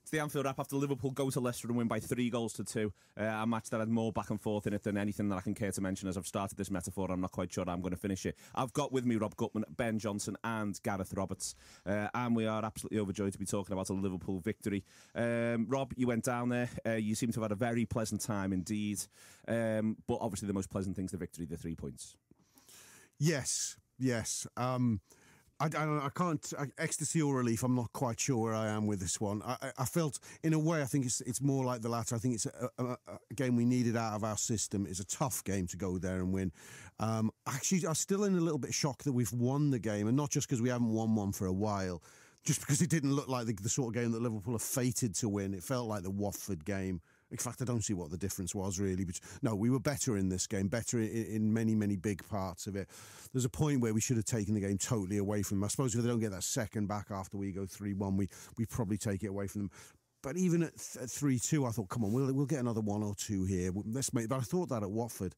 It's the Anfield Wrap after Liverpool go to Leicester and win by 3-2. A match that had more back and forth in it than anything that I can care to mention as I've started this metaphor. I'm not quite sure I'm going to finish it. I've got with me Rob Gutmann, Ben Johnson and Gareth Roberts. And we are absolutely overjoyed to be talking about a Liverpool victory. Rob, you went down there. You seem to have had a very pleasant time indeed. But obviously the most pleasant thing's the victory, the 3 points. Yes. I can't ecstasy or relief. I'm not quite sure where I am with this one. I felt, in a way, I think it's more like the latter. I think it's a game we needed out of our system. It's a tough game to go there and win. Actually, I'm still in a little bit shocked that we've won the game, and not just because we haven't won one for a while. Just because it didn't look like the sort of game that Liverpool are fated to win. It felt like the Watford game. In fact, I don't see what the difference was, really. But no, we were better in this game, better in many, many big parts of it. There's a point where we should have taken the game totally away from them. I suppose if they don't get that second back after we go 3-1, we probably take it away from them. But even at 3-2, I thought, come on, we'll get another 1 or 2 here. But I thought that at Watford.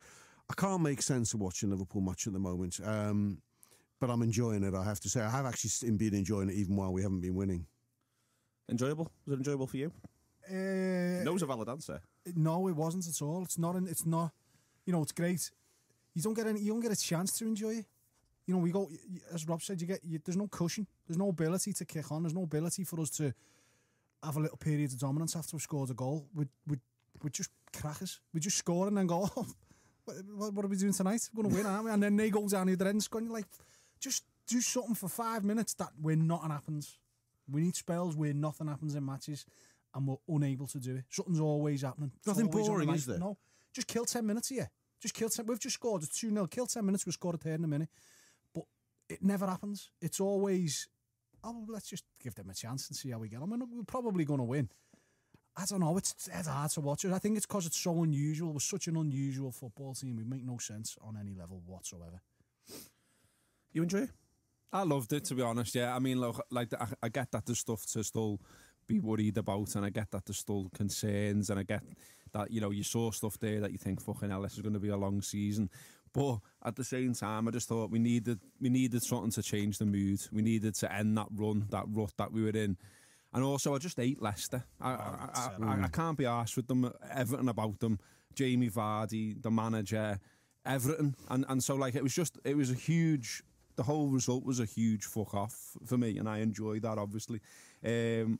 I can't make sense of watching Liverpool much at the moment. But I'm enjoying it, I have to say. I have actually been enjoying it even while we haven't been winning. Enjoyable? Was it enjoyable for you? No was a valid answer. No, it wasn't at all. It's not. You know, it's great. You don't get a chance to enjoy it. You know, we go, as Rob said, there's no cushion. There's no ability to kick on. There's no ability for us to have a little period of dominance after we've scored a goal. We're just crackers. We just score and then go, oh, what are we doing tonight? We're going to win, aren't we? And then they go down the other end and you're like, just do something for 5 minutes that where nothing happens. We need spells where nothing happens in matches and we're unable to do it. Something's always happening. Nothing boring, is there? No. Just kill 10 minutes here. Just kill 10. We've just scored. It's 2-0. Kill 10 minutes. We'll score a third in a minute. But it never happens. It's always, let's just give them a chance and see how we get on. We're probably going to win. I don't know. It's hard to watch it. I think it's because it's so unusual. We're such an unusual football team. We make no sense on any level whatsoever. You enjoy it? I loved it, to be honest. Yeah, I mean, look, I get that there's stuff to still be worried about, and I get that there's still concerns, and I get that, you know, you saw stuff there that you think, fucking hell, this is going to be a long season. But at the same time, I just thought we needed something to change the mood. We needed to end that rut that we were in. And also, I just hate Leicester. I can't be arsed with them, everything about them. Jamie Vardy, the manager, everything. And so, like, the whole result was a huge fuck off for me, and I enjoyed that, obviously. I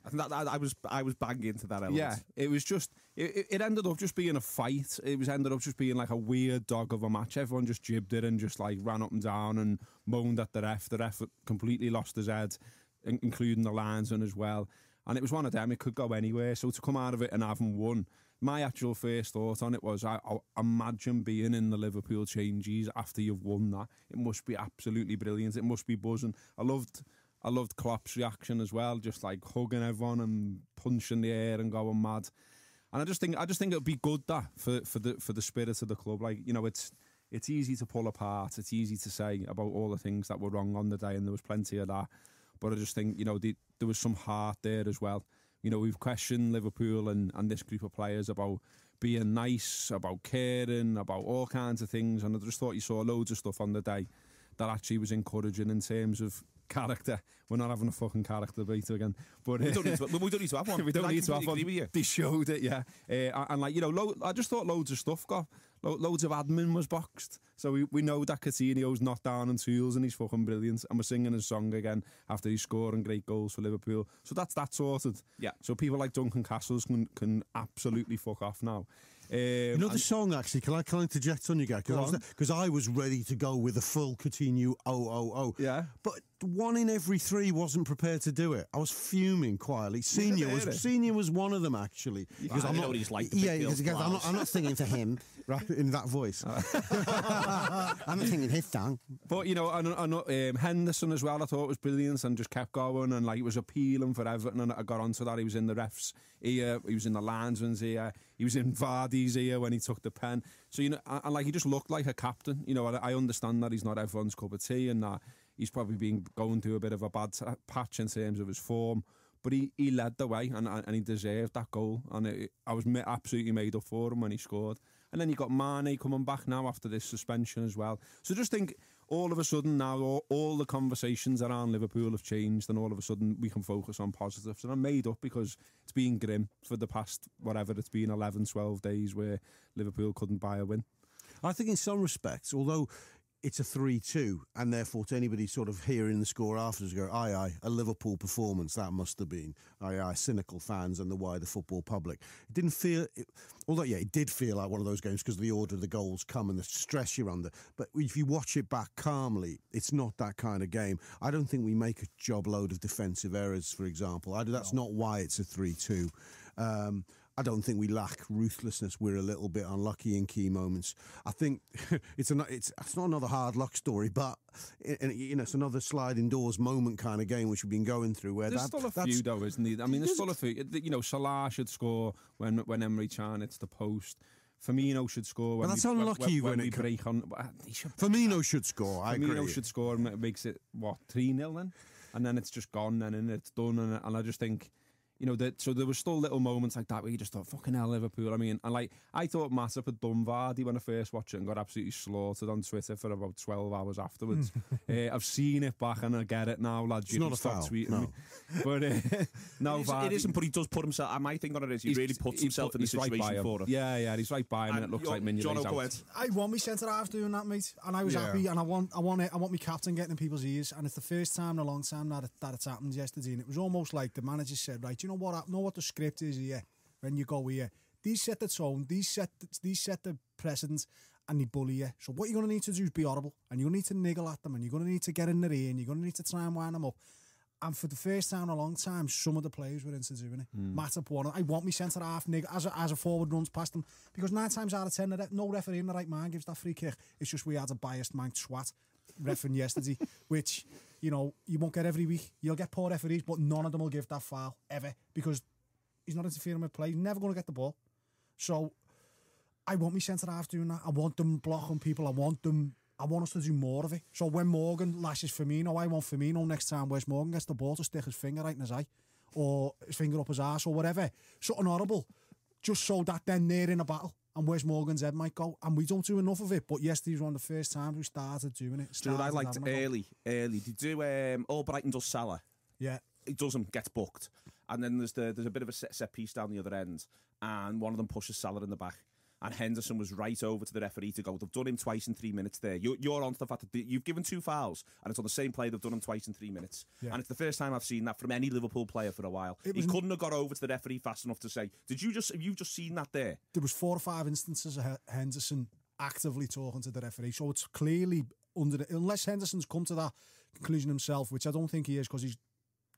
think that I was banging into that element. Yeah, it was just, it ended up just being a fight. Ended up just being like a weird dog of a match. Everyone just jibbed it and just like ran up and down and moaned at the ref. The ref completely lost his head, including the linesman as well. And it was one of them, it could go anywhere. So to come out of it and having won, my actual first thought on it was, I imagine being in the Liverpool changes after you've won that. It must be absolutely brilliant. It must be buzzing. I loved Klopp's reaction as well, just like hugging everyone and punching the air and going mad. And I just think it would be good that for the spirit of the club. Like, you know, it's easy to pull apart. It's easy to say about all the things that were wrong on the day, and there was plenty of that. But I just think, you know, there was some heart there as well. You know, we've questioned Liverpool and this group of players about being nice, about caring, about all kinds of things. And I just thought you saw loads of stuff on the day that actually was encouraging in terms of character. We're not having a fucking character debate again. But we don't need to have one. We don't need to have one. Agree with you. They showed it, yeah. And like, you know, I just thought loads of stuff got... Loads of admin was boxed. So we know that Coutinho's not down on tools and he's fucking brilliant. And we're singing his song again after he's scoring great goals for Liverpool. So that's that sorted. Yeah. So people like Duncan Castles can absolutely fuck off now. You know the song, actually, can I interject on you guys? Because I was ready to go with a full Coutinho 000. Yeah. But 1 in every 3 wasn't prepared to do it. I was fuming quietly. Senior was one of them, actually. Because I'm not what he's like. Yeah, because I'm not singing to him, right, in that voice. I'm not singing his song. But, you know, Henderson as well, I thought was brilliant and just kept going, and like it was appealing for Everton, and I got onto that. He was in the ref's ear, he was in the linesman's ear, he was in Vardy's ear when he took the pen. So, you know, and like he just looked like a captain. You know, I understand that he's not everyone's cup of tea and that he's probably been going through a bit of a bad patch in terms of his form, but he led the way and he deserved that goal, and I was absolutely made up for him when he scored. And then you got Mane coming back now after this suspension as well. So just think all of a sudden now all the conversations around Liverpool have changed, and all of a sudden we can focus on positives. And I'm made up because it's been grim for the past, whatever it's been, 11, 12 days where Liverpool couldn't buy a win. I think in some respects, although it's a 3-2, and therefore to anybody sort of hearing the score afterwards go, aye, a Liverpool performance, that must have been, aye, cynical fans and the wider football public. It didn't feel, although, yeah, it did feel like one of those games because of the order the goals come and the stress you're under. But if you watch it back calmly, it's not that kind of game. I don't think we make a job load of defensive errors, for example. That's not why it's a 3-2. I don't think we lack ruthlessness. We're a little bit unlucky in key moments. I think it's not another hard luck story, but it's another sliding doors moment kind of game which we've been going through. Where there's still a few though, isn't there? I mean, there's still a few. Salah should score when Emery Can hits the post. Firmino should score when that's unlucky when we break on. Firmino should score. I agree. Firmino should score and it makes it 3-0 then, and then it's just gone then and it's done. And I just think. So there were still little moments like that where you just thought, fucking hell, Liverpool. I mean, and I thought Matip had done Vardy when I first watched it and got absolutely slaughtered on Twitter for about 12 hours afterwards. I've seen it back and I get it now, lads. It's not a foul, tweeting no. me. But no, Vardy, it isn't, but he does put himself, my thing on it is he really puts himself in the situation right for it. Yeah, he's right by him and it looks like Mignolet's out. I want my centre-half doing that, mate. And I was happy, and I want my captain getting in people's ears. And it's the first time in a long time that it's happened yesterday. And it was almost like the manager said, right, you know what the script is here when you go here. These set the tone, these set the precedent, and they bully you. So what you're going to need to do is be horrible, and you're going to need to niggle at them, and you're going to need to get in their ear, and you're going to need to try and wind them up. And for the first time in a long time, some of the players were into doing it. Matip won it. I want me centre half as a forward runs past them, because 9 times out of 10, no referee in the right mind gives that free kick. It's just we had a biased man twat refereeing yesterday, which you won't get every week. You'll get poor referees, but none of them will give that foul ever because he's not interfering with play. He's never going to get the ball. So I want me centre-half doing that. I want them blocking people. I want us to do more of it. So when Morgan lashes Firmino, I want Firmino next time Wes Morgan gets the ball to stick his finger right in his eye or his finger up his arse or whatever. Something horrible. Just so that then they're in a battle and Wes Morgan's head might go. And we don't do enough of it. But yesterday was one of the first times we started doing it. Do you know what I liked early? They do Albrighton does Salah. Yeah. He doesn't, gets booked. And then there's a bit of a set piece down the other end, and one of them pushes Salah in the back. And Henderson was right over to the referee to go, they've done him twice in 3 minutes there. You're on to the fact that you've given 2 fouls, and it's on the same play, they've done him twice in 3 minutes. Yeah. And it's the first time I've seen that from any Liverpool player for a while. He couldn't have got over to the referee fast enough to say, have you just seen that there? There was 4 or 5 instances of Henderson actively talking to the referee, so it's clearly unless Henderson's come to that conclusion himself, which I don't think he is, because he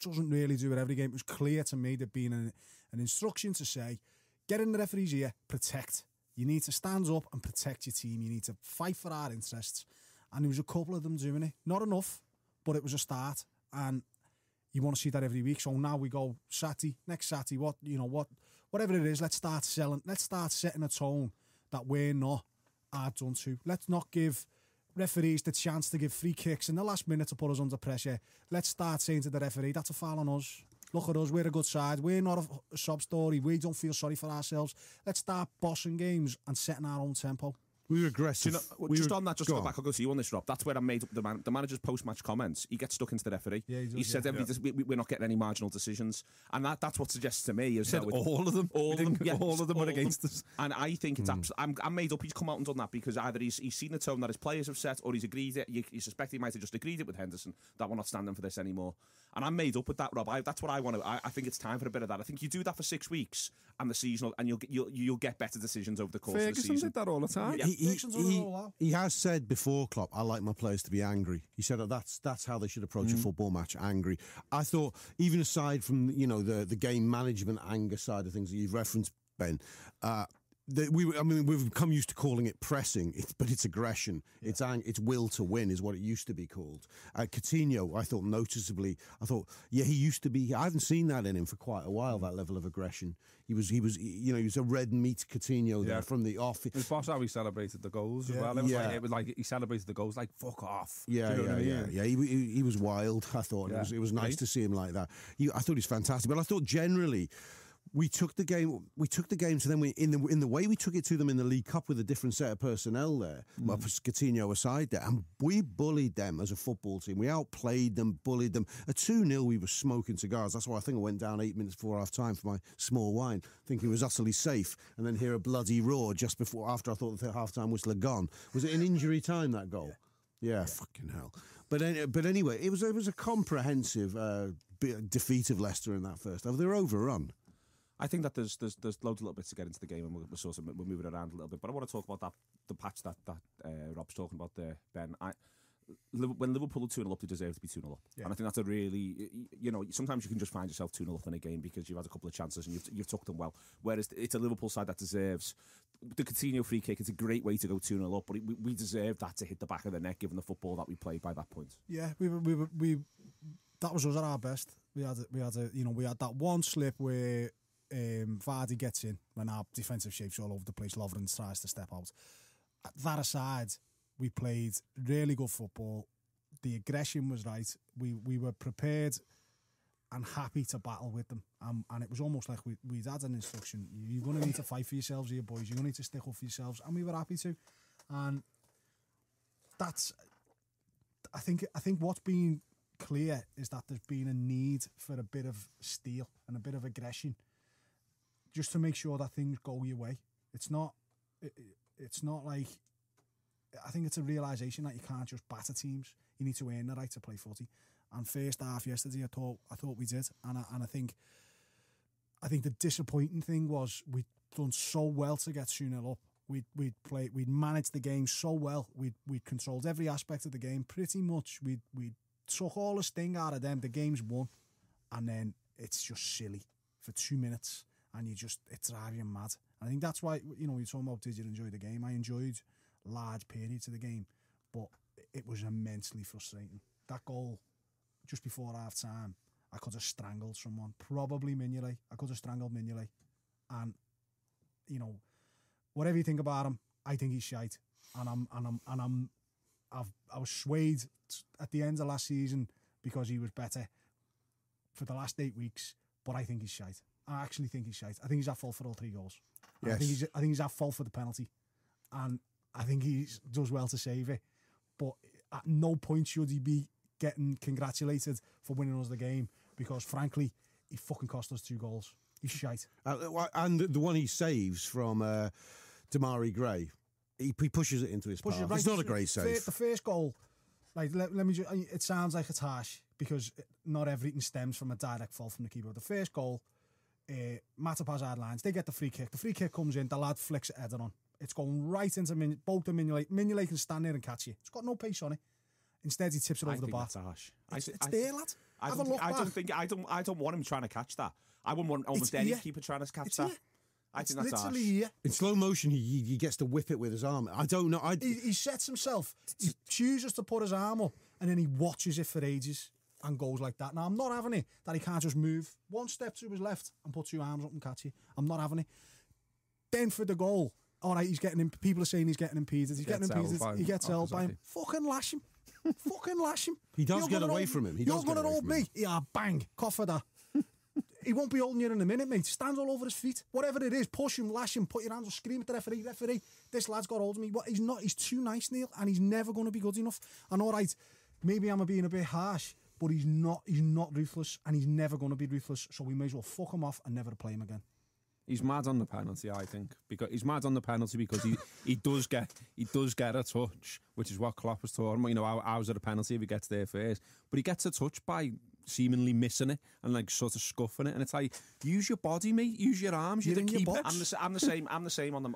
doesn't really do it every game. It was clear to me that being an instruction to say, get in the referee's ear, protect. You need to stand up and protect your team. You need to fight for our interests. And there was a couple of them doing it. Not enough, but it was a start. And you want to see that every week. So now we go next Saturday, whatever it is, let's start setting a tone that we're not hard done to. Let's not give referees the chance to give free kicks in the last minute to put us under pressure. Let's start saying to the referee, that's a foul on us. Look at us, we're a good side. We're not a sob story. We don't feel sorry for ourselves. Let's start bossing games and setting our own tempo. We were aggressive. On that, just to go back, I'll go to you on this, Rob. That's where I made up the manager's post-match comments. He gets stuck into the referee. Yeah, he said we're not getting any marginal decisions. And that's what suggests to me. He said all of them. All of them were against us. And I think it's I'm made up. He's come out and done that because either he's seen the tone that his players have set or he's agreed it. You suspect he might have just agreed it with Henderson that we're not standing for this anymore. And I'm made up with that, Rob. That's what I want to. I think it's time for a bit of that. I think you do that for 6 weeks and the season, and you'll get better decisions over the course of the season. Ferguson did that all the time. Yeah. He has said before, Klopp, I like my players to be angry. He said that's how they should approach a football match, angry. I thought, even aside from the game management anger side of things that you've referenced, Ben, we've become used to calling it pressing, but it's aggression. Yeah. It's will to win is what it used to be called. Coutinho, I thought noticeably, he used to be. I haven't seen that in him for quite a while. That level of aggression. He was a red meat Coutinho there from the off. It was boss how he celebrated the goals as well. It was like he celebrated the goals like fuck off. Yeah. He was wild. I thought it was nice to see him like that. I thought he was fantastic, but I thought generally, we took the game. We took the game to them in the way we took it to them in the League Cup with a different set of personnel there. Well, Coutinho aside there, and we bullied them as a football team. We outplayed them, bullied them. At 2-0, we were smoking cigars. That's why I think I went down 8 minutes before half time for my small wine, thinking it was utterly safe, and then hear a bloody roar just after I thought the half time whistle had gone. Was it an injury time, that goal? Yeah, fucking hell. But anyway, it was a comprehensive defeat of Leicester in that first half. They were overrun. I think that there's loads of little bits to get into the game, and we're moving around a little bit. But I want to talk about the patch that Rob's talking about there, Ben. When Liverpool are 2-0 up, they deserve to be 2-0 up. Yeah. And I think that's a really, sometimes you can just find yourself 2-0 up in a game because you've had a couple of chances and you've took them well. Whereas it's a Liverpool side that deserves the Coutinho free kick. It's a great way to go 2-0 up, but we deserve that to hit the back of the net given the football that we played by that point. Yeah, we that was us at our best. We had that one slip where Vardy gets in when our defensive shape's all over the place. Lovren tries to step out. That aside, we played really good football. The aggression was right. We were prepared and happy to battle with them. And it was almost like we'd had an instruction. You're going to need to fight for yourselves here, boys. You're going to need to stick up for yourselves. And we were happy to. And that's... I think what's been clear is that there's been a need for a bit of steel and a bit of aggression just to make sure that things go your way. It's not like... I think it's a realisation that you can't just batter teams. You need to earn the right to play footy. And first half yesterday, I thought we did. And I think the disappointing thing was we'd done so well to get 2-0 up. We'd managed the game so well. We'd controlled every aspect of the game pretty much. We took all the sting out of them. The game's won, and then it's just silly for 2 minutes, and it drives you mad. I think that's why you're talking about did you enjoy the game? I enjoyed large periods of the game, but it was immensely frustrating. That goal just before half time, I could have strangled someone, probably Mignolet. I could have strangled Mignolet, and whatever you think about him, I think he's shite, and I was swayed at the end of last season because he was better for the last 8 weeks, but I think he's shite. I actually think he's shite. I think he's at fault for all 3 goals. Yes. I think he's at fault for the penalty, and I think he does well to save it, but at no point should he be getting congratulated for winning us the game because, frankly, he fucking cost us 2 goals. He's shite. And the one he saves from Damari Gray, he pushes it into his path. Right. It's not a great save. The first goal, let me just, it sounds like it's harsh because not everything stems from a direct fault from the keeper. The first goal, Matip hard lines, they get the free kick. The free kick comes in, the lad flicks it header on. It's going right into both the Mignolet. Mignolet can stand there and catch you. It's got no pace on it. Instead, he tips it over the bar. That's harsh. It's there, lad. Have a look back. I don't want him trying to catch that. I wouldn't want almost any keeper trying to catch that. I think that's harsh. Here. In slow motion, he gets to whip it with his arm. I don't know. He sets himself. He chooses to put his arm up, and then he watches it for ages and goes like that. Now, I'm not having it that he can't just move one step to his left and put 2 arms up and catch you. I'm not having it. Then for the goal. All right, people are saying he's getting impeded. He gets held by him. Fucking lash him. Fucking lash him. He does get away from him. You're going to hold me. Yeah, bang. Cough for that. He won't be holding you in a minute, mate. Stands all over his feet. Whatever it is, push him, lash him, put your hands up, scream at the referee. Referee, this lad's got hold of me. What? He's not. He's too nice, Neil, and he's never going to be good enough. And all right, maybe I'm being a bit harsh, but he's not ruthless, and he's never going to be ruthless. So we may as well fuck him off and never play him again. He's mad on the penalty, I think. Because he does get a touch, which is what Klopp was talking about. How's it a penalty if he gets there first? But he gets a touch by seemingly missing it and sort of scuffing it, and it's like, use your body, mate. Use your arms. You're the keeper. I'm the same on the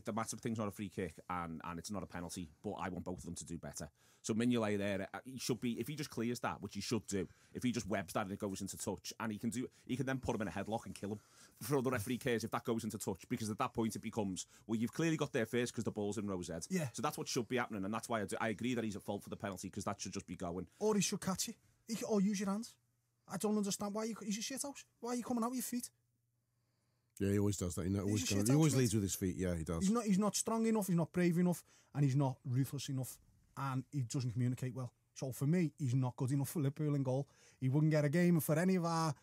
the Matip thing's not a free kick and it's not a penalty, but I want both of them to do better. So Mignolet there, he should be, if he just clears that, which he should do, if he just webs that and it goes into touch, and he can then put him in a headlock and kill him. For the referee cares if that goes into touch, because at that point it becomes, well, you've clearly got there first because the ball's in Rowe's head. Yeah. So that's what should be happening, and that's why I agree that he's at fault for the penalty, because that should just be going. Or he should catch you. Or use your hands. I don't understand why he's a shithouse. Why are you coming out with your feet? Yeah, he always does that. He always leads with his feet. Yeah, he does. He's not strong enough. He's not brave enough, and he's not ruthless enough, and he doesn't communicate well. So for me, he's not good enough for Liverpool in goal. He wouldn't get a game for any of our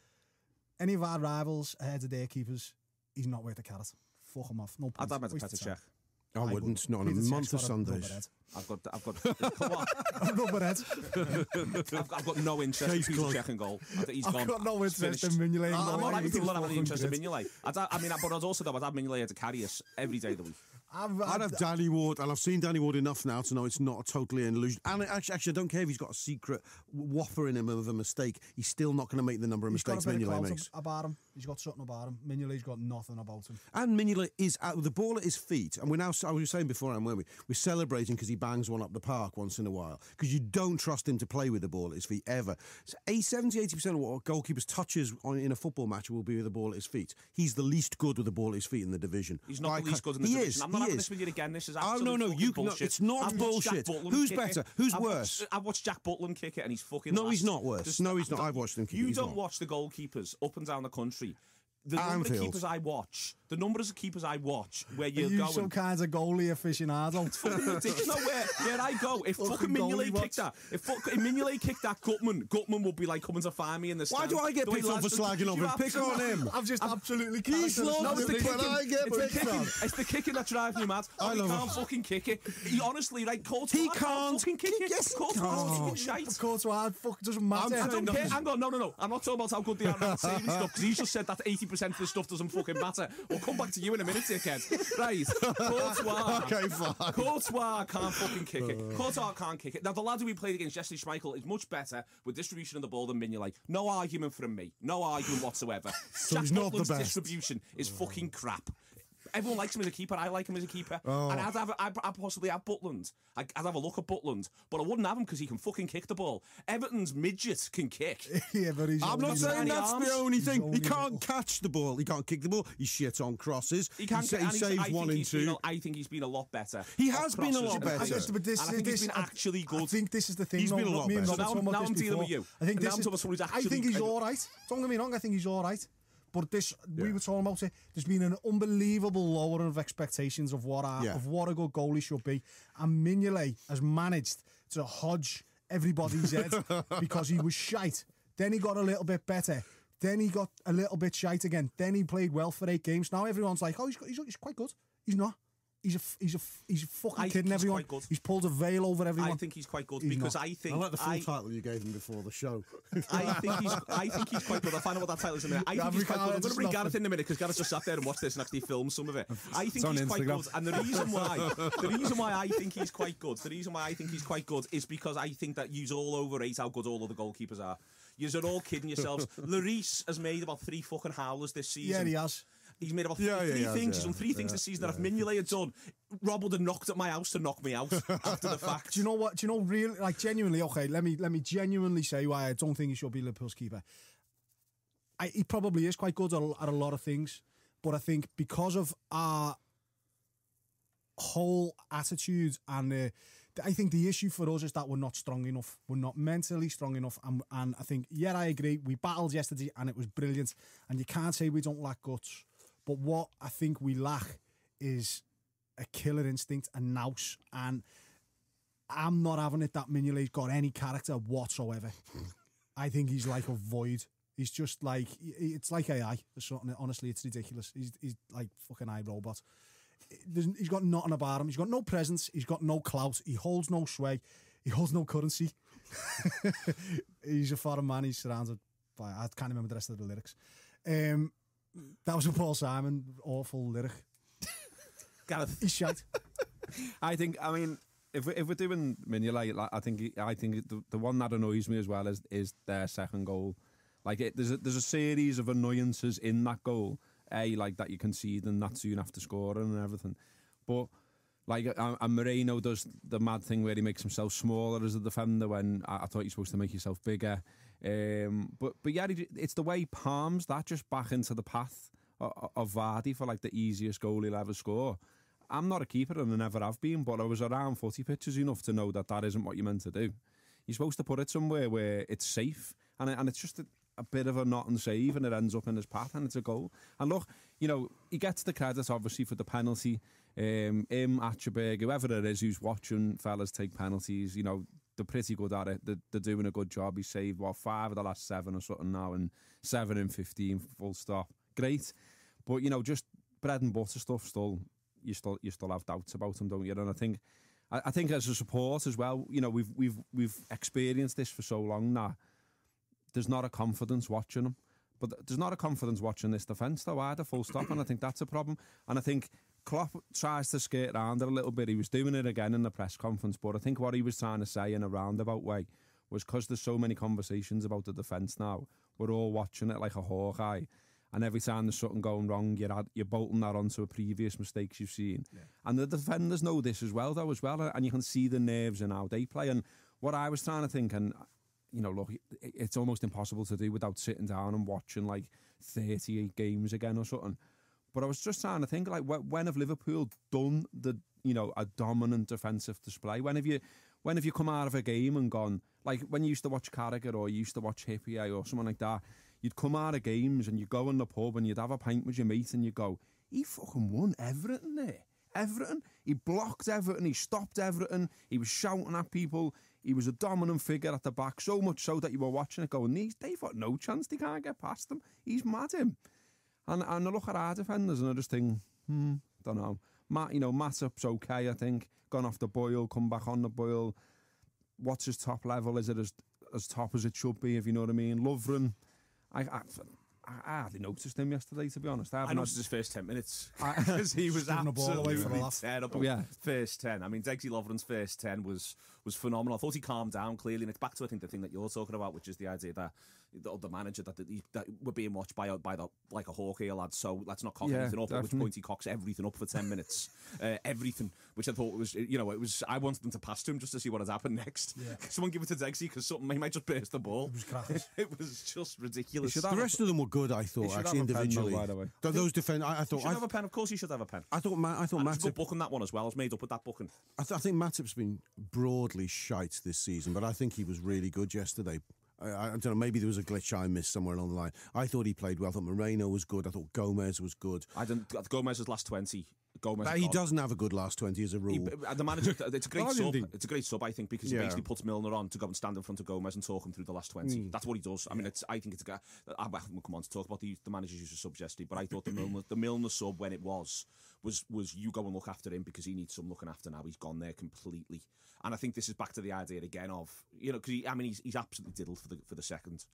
any of our rivals ahead of their keepers, he's not worth the carrot. Fuck him off. No point. I'd have Waste Petr of time. Cech. I wouldn't. Not on a Peter month Cech's of got a Sundays. rubberhead. I've got Rubberhead. I've got no interest in Peter Cech in goal. He's I've gone. got no interest in Finished. Mignolet. I'm not like He's people that have any interest in 400. Mignolet. But I'd also though, I'd have Mignolet to carry us every day of the week. I'd have Danny Ward, and I've seen Danny Ward enough now to know it's not totally an illusion. And actually, I don't care if he's got a secret whopper in him of a mistake. He's still not going to make the number of mistakes Mignolet makes. About him. He's got something about him. Mignolet's got nothing about him. And Mignolet is with the ball at his feet, and I was saying before, weren't we? We're celebrating because he bangs one up the park once in a while, because you don't trust him to play with the ball at his feet ever. So 70-80% of what goalkeepers touches in a football match will be with the ball at his feet. He's the least good with the ball at his feet in the division. He's not the least good in the division. I'm not having this with you again. This is absolute bullshit. It's not bullshit. Who's better? Who's worse? I've watched Jack Butland kick it, and he's fucking. No, he's not worse. No, he's not. I've watched him kick it. You don't watch the goalkeepers up and down the country. The number of keepers I watch, where you're going. Some kinds of goalie aficionado. It's fucking ridiculous. No, where I go, if fucking Mignolet kicked that, Gutmann would be like coming to find me in the stand. Why do I get picked on for slagging off him? Pick on him. I've just absolutely He's lost it when I get picked on. It's the kicking that drives me mad. He can't fucking kick it. He honestly, like, Courtois can't fucking kick it. Yes, he Courtois fucking shite. Courtois doesn't matter. I don't care. Hang on, no. I'm not talking about how good they are at saving stuff, because he's just said that 80% of the stuff doesn't fucking matter. We'll come back to you in a minute, dickhead. Right, Courtois. Okay, fine. Courtois can't fucking kick it. Courtois can't kick it. Now, the lad who we played against, Jesse Schmeichel, is much better with distribution of the ball than Mignolet. No argument from me. No argument whatsoever. So Jack he's not the Butland's best. distribution is fucking crap. Everyone likes him as a keeper. I like him as a keeper. Oh. And I'd possibly have Butland. I'd have a look at Butland. But I wouldn't have him because he can fucking kick the ball. Everton's midget can kick. Yeah, but I'm not saying that's the only thing. He can't little. catch the ball. He can't kick the ball. He shits on crosses. He can't. He saves 1 and 2. I think he's been a lot better. He has been a lot better. I think he's been actually good. I think this is the thing. He's been a lot better. So now I'm dealing with you. I think now I'm talking about someone who's actually. I think he's all right. Don't get me wrong. I think he's all right. But we were talking about it. There's been an unbelievable lowering of expectations of what a good goalie should be, and Mignolet has managed to hodge everybody's head because he was shite. Then he got a little bit better. Then he got a little bit shite again. Then he played well for 8 games. Now everyone's like, "Oh, he's quite good." He's not. He's fucking kidding everyone. He's pulled a veil over everyone. I think he's quite good because I like the full title you gave him before the show. I think he's quite good. I'll find out what that title is in a minute. I think he's quite good. I'm going to bring Gareth in a minute because Gareth just sat there and watched this and actually filmed some of it. I think he's quite good, and the reason why I think he's quite good, is because I think that you all overrate how good all other goalkeepers are. You're all kidding yourselves. Lloris has made about 3 fucking howlers this season. Yeah, he has. He's made about 3 things. He's done 3 things this season that if Mignolet had done, Rob would have knocked at my house to knock me out after the fact. Do you know what? Do you know really, like, genuinely? Okay, let me genuinely say why I don't think he should be Liverpool's keeper. He probably is quite good at a lot of things, but I think because of our whole attitude and I think the issue for us is that we're not strong enough. We're not mentally strong enough, and I think I agree. We battled yesterday and it was brilliant, and you can't say we don't lack guts. But what I think we lack is a killer instinct, a nous, and I'm not having it that Mignolet's got any character whatsoever. I think he's like a void. He's just like, it's like AI or something. Honestly, it's ridiculous. He's like fucking iRobot. He's got nothing about him. He's got no presence. He's got no clout. He holds no sway. He holds no currency. He's a foreign man. He's surrounded by, I can't remember the rest of the lyrics. That was a Paul Simon awful lyric. Gareth, he's shite. I mean, if we're doing Mignolet, I think the one that annoys me as well is their second goal. Like there's a series of annoyances in that goal. Like that you concede and not soon after scoring and everything. But like, and Moreno does the mad thing where he makes himself smaller as a defender when I thought you're supposed to make yourself bigger. But yeah, it's the way he palms that just back into the path of Vardy for like the easiest goal he'll ever score. I'm not a keeper and I never have been, but I was around footy pitches enough to know that isn't what you're meant to do. You're supposed to put it somewhere where it's safe, and it's just a bit of a not and save, and it ends up in his path, and it's a goal. And look, he gets the credit obviously for the penalty. Atchberg, whoever it is who's watching fellas take penalties, they're pretty good at it. They're doing a good job. He saved, 5 of the last 7 or something now, and 7 in 15, full stop. Great. But, just bread and butter stuff still, you still have doubts about him, don't you? And I think as a support as well, we've experienced this for so long now. There's not a confidence watching him. But there's not a confidence watching this defence, though, either, full stop, and I think that's a problem. And I think Klopp tries to skate around it a little bit. He was doing it again in the press conference, but I think what he was trying to say in a roundabout way was because there's so many conversations about the defence now, we're all watching it like a hawk eye, and every time there's something going wrong, you're bolting that onto a previous mistakes you've seen. Yeah. And the defenders know this as well, and you can see the nerves in how they play. And what I was trying to think, and look, it's almost impossible to do without sitting down and watching like 38 games again or something. But I was just trying to think, like, when have Liverpool done a dominant defensive display? When have you come out of a game and gone, like when you used to watch Carragher or you used to watch Hippier or someone like that, you'd come out of games and you'd go in the pub and you'd have a pint with your mate and you'd go, he fucking won everything there. Everything. He blocked everything. He stopped everything. He was shouting at people. He was a dominant figure at the back, so much so that you were watching it going, they've got no chance. They can't get past him. He's mad him. And I look at our defenders and I just think, don't know. Matip's okay, I think. Gone off the boil, come back on the boil. What's his top level? Is it as top as it should be, if you know what I mean? Lovren, I hardly noticed him yesterday, to be honest. I noticed his first 10 minutes because he was absolutely terrible. Yeah. First 10. I mean, Degsy Lovren's first 10 was phenomenal. I thought he calmed down clearly, and it's back to, I think, the thing that you're talking about, which is the idea that the manager that we're being watched by the like a hawk here, lad. So let's not cock anything up. Definitely. At which point he cocks everything up for 10 minutes, everything. Which I thought was, it was. I wanted them to pass to him just to see what had happened next. Yeah. Someone give it to Degsy because something he might just burst the ball. It was crackers. It was just ridiculous. The rest of them were good, I thought, actually individually. Pen, by the way. Those defend. I thought. You should have a pen. Of course, you should have a pen. I thought Matip. Good book on that one as well. I was made up with that booking. I think Matip's been broadly shite this season, but I think he was really good yesterday. I don't know, maybe there was a glitch I missed somewhere along the line. I thought he played well. I thought Moreno was good. I thought Gomez was good. Gomez's last 20. He doesn't have a good last 20 as a rule. The manager, it's a great sub. It's a great sub, I think, because he basically puts Milner on to go and stand in front of Gomez and talk him through the last 20. That's what he does. I mean, I think it's a guy. We'll come on to talk about the managers use of subs yesterday, but I thought the Milner sub, when it was you go and look after him because he needs some looking after now. He's gone there completely. And I think this is back to the idea again of, because he's absolutely diddled for the second.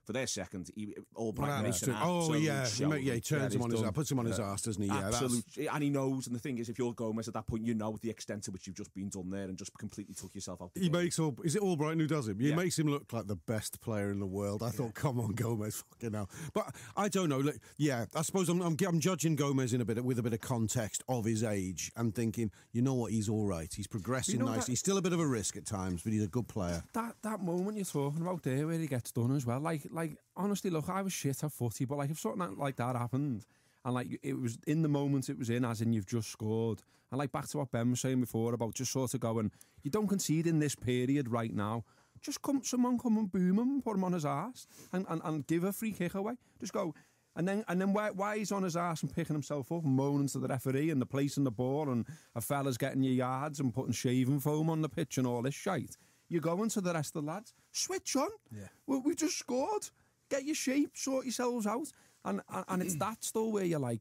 For their second, Albright makes an absolute show. He turns him on puts him on his arse, doesn't he? Yeah, absolutely. And he knows, and the thing is, if you're Gomez at that point, you know the extent to which you've just been done there and just completely took yourself out. Is it Albright who does him? He makes him look like the best player in the world. I thought, come on, Gomez, fucking hell. But I don't know. Look, I suppose I'm judging Gomez with a bit of context of his age and thinking, you know what, he's all right. He's progressing nicely. He's still a bit of a risk at times, but he's a good player. That moment you're talking about there, where he gets done as well, like honestly, look, I was shit at footy, but if something like that happened, and it was in the moment it was in, as in you've just scored, and back to what Ben was saying before about just sort of going, you don't concede in this period right now, just someone come and boom him and put him on his arse and give a free kick away. Just go, and then why he's on his arse and picking himself up and moaning to the referee and the placing the ball and a fella's getting your yards and putting shaving foam on the pitch and all this shite. You're going to the rest of the lads, switch on. Yeah. We just scored. Get your shape, sort yourselves out. And it's that still where you're like,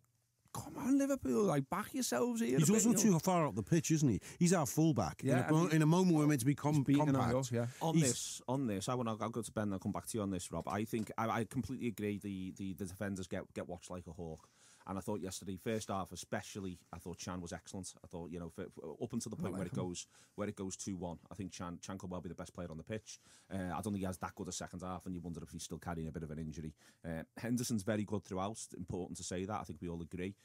come on, Liverpool, back yourselves here. He's also too far up the pitch, isn't he? He's our fullback. Yeah, in a moment we're meant to be compact. On this, I'll go to Ben and I'll come back to you on this, Rob. I think I completely agree the defenders get watched like a hawk. And I thought yesterday, first half especially, I thought Chan was excellent. I thought, up until the point where it goes 2-1, I think Chan could well be the best player on the pitch. I don't think he has that good a second half, and you wonder if he's still carrying a bit of an injury. Henderson's very good throughout. Important to say that. I think we all agree.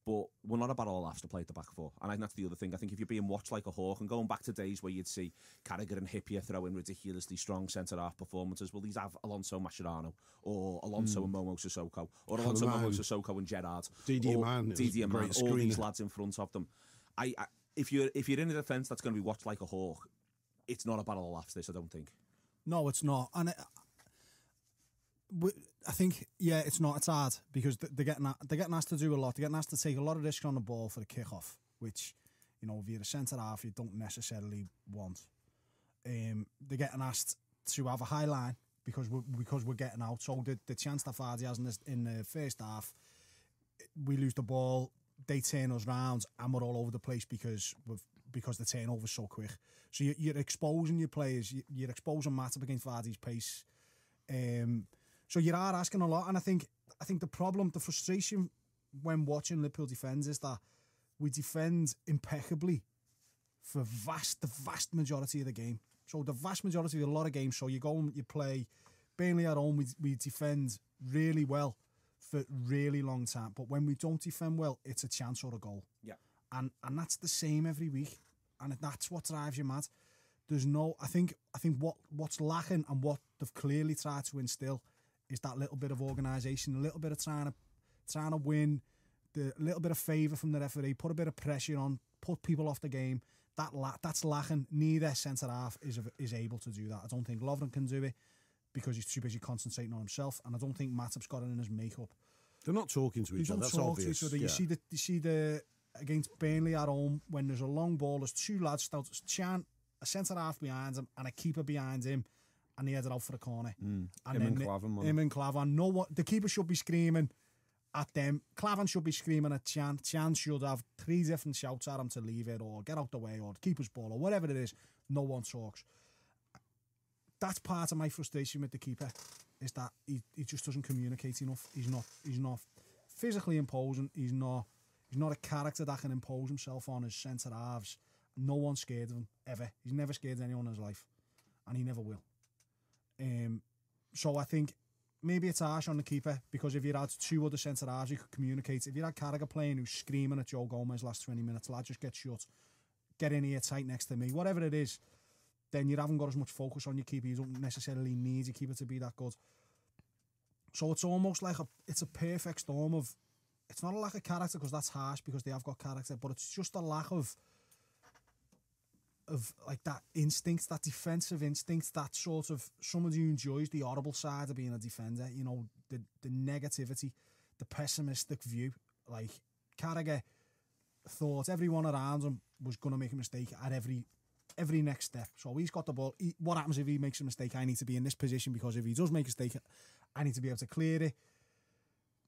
But we're not about all laughs to play at the back four. And I think that's the other thing. I think if you're being watched like a hawk, and going back to days where you'd see Carragher and Hippier throwing ridiculously strong centre-half performances, well, these have Alonso Mascherano, or Alonso and Momo Sissoko, or Alonso, Momo Sissoko and Gerrard, Didier Man, all these lads in front of them. If you're in a defence that's going to be watched like a hawk, it's not about all laughs, this, I don't think. No, it's not. And I think, it's not. It's hard because they're getting asked to do a lot. They're getting asked to take a lot of risk on the ball for the kick-off, which, if you're a centre-half, you don't necessarily want. they're getting asked to have a high line because we're getting out. So the chance that Vardy has in the first half, we lose the ball, they turn us round, and we're all over the place because the turnover's so quick. So you're exposing your players, you're exposing Matip against Vardy's pace. So you are asking a lot, and I think the problem, the frustration when watching Liverpool defend is that we defend impeccably for the vast majority of the game. So the vast majority of a lot of games, so you go and you play Burnley at home, we defend really well for really long time. But when we don't defend well, it's a chance or a goal. Yeah. And that's the same every week. And that's what drives you mad. There's no, I think what's lacking and what they've clearly tried to instill is that little bit of organisation, a little bit of trying to win, the little bit of favour from the referee, put a bit of pressure on, put people off the game. That's lacking. Neither centre half is able to do that. I don't think Lovren can do it because he's too busy concentrating on himself, and I don't think Matip's got it in his makeup. They're not talking to each other. That's obvious. To each other. You see the against Burnley at home when there's a long ball. There's two lads, Chan, a centre half behind him, and a keeper behind him, and they head it out for a corner. And him and Klavan. No one. The keeper should be screaming at them. Klavan should be screaming at Chan. Chan should have 3 different shouts at him to leave it or get out the way or the keeper's ball or whatever it is. No one talks. That's part of my frustration with the keeper, is that he just doesn't communicate enough. He's not physically imposing. He's not a character that can impose himself on his centre halves. No one's scared of him ever. He's never scared anyone in his life, and he never will. So I think maybe it's harsh on the keeper, because if you had 2 other centre halves, you could communicate. If you had Carragher playing who's screaming at Joe Gomez last 20 minutes, lad, just get shut, get in here tight next to me, whatever it is, then you haven't got as much focus on your keeper. You don't necessarily need your keeper to be that good. So it's almost like it's a perfect storm of, it's not a lack of character, because that's harsh, because they have got character, but it's just a lack of like that instinct, that defensive instinct, that sort of, somebody who enjoys the horrible side of being a defender, you know, the negativity, the pessimistic view. Like, Carragher thought everyone around him was going to make a mistake at every next step. So he's got the ball. What happens if he makes a mistake? I need to be in this position, because if he does make a mistake, I need to be able to clear it.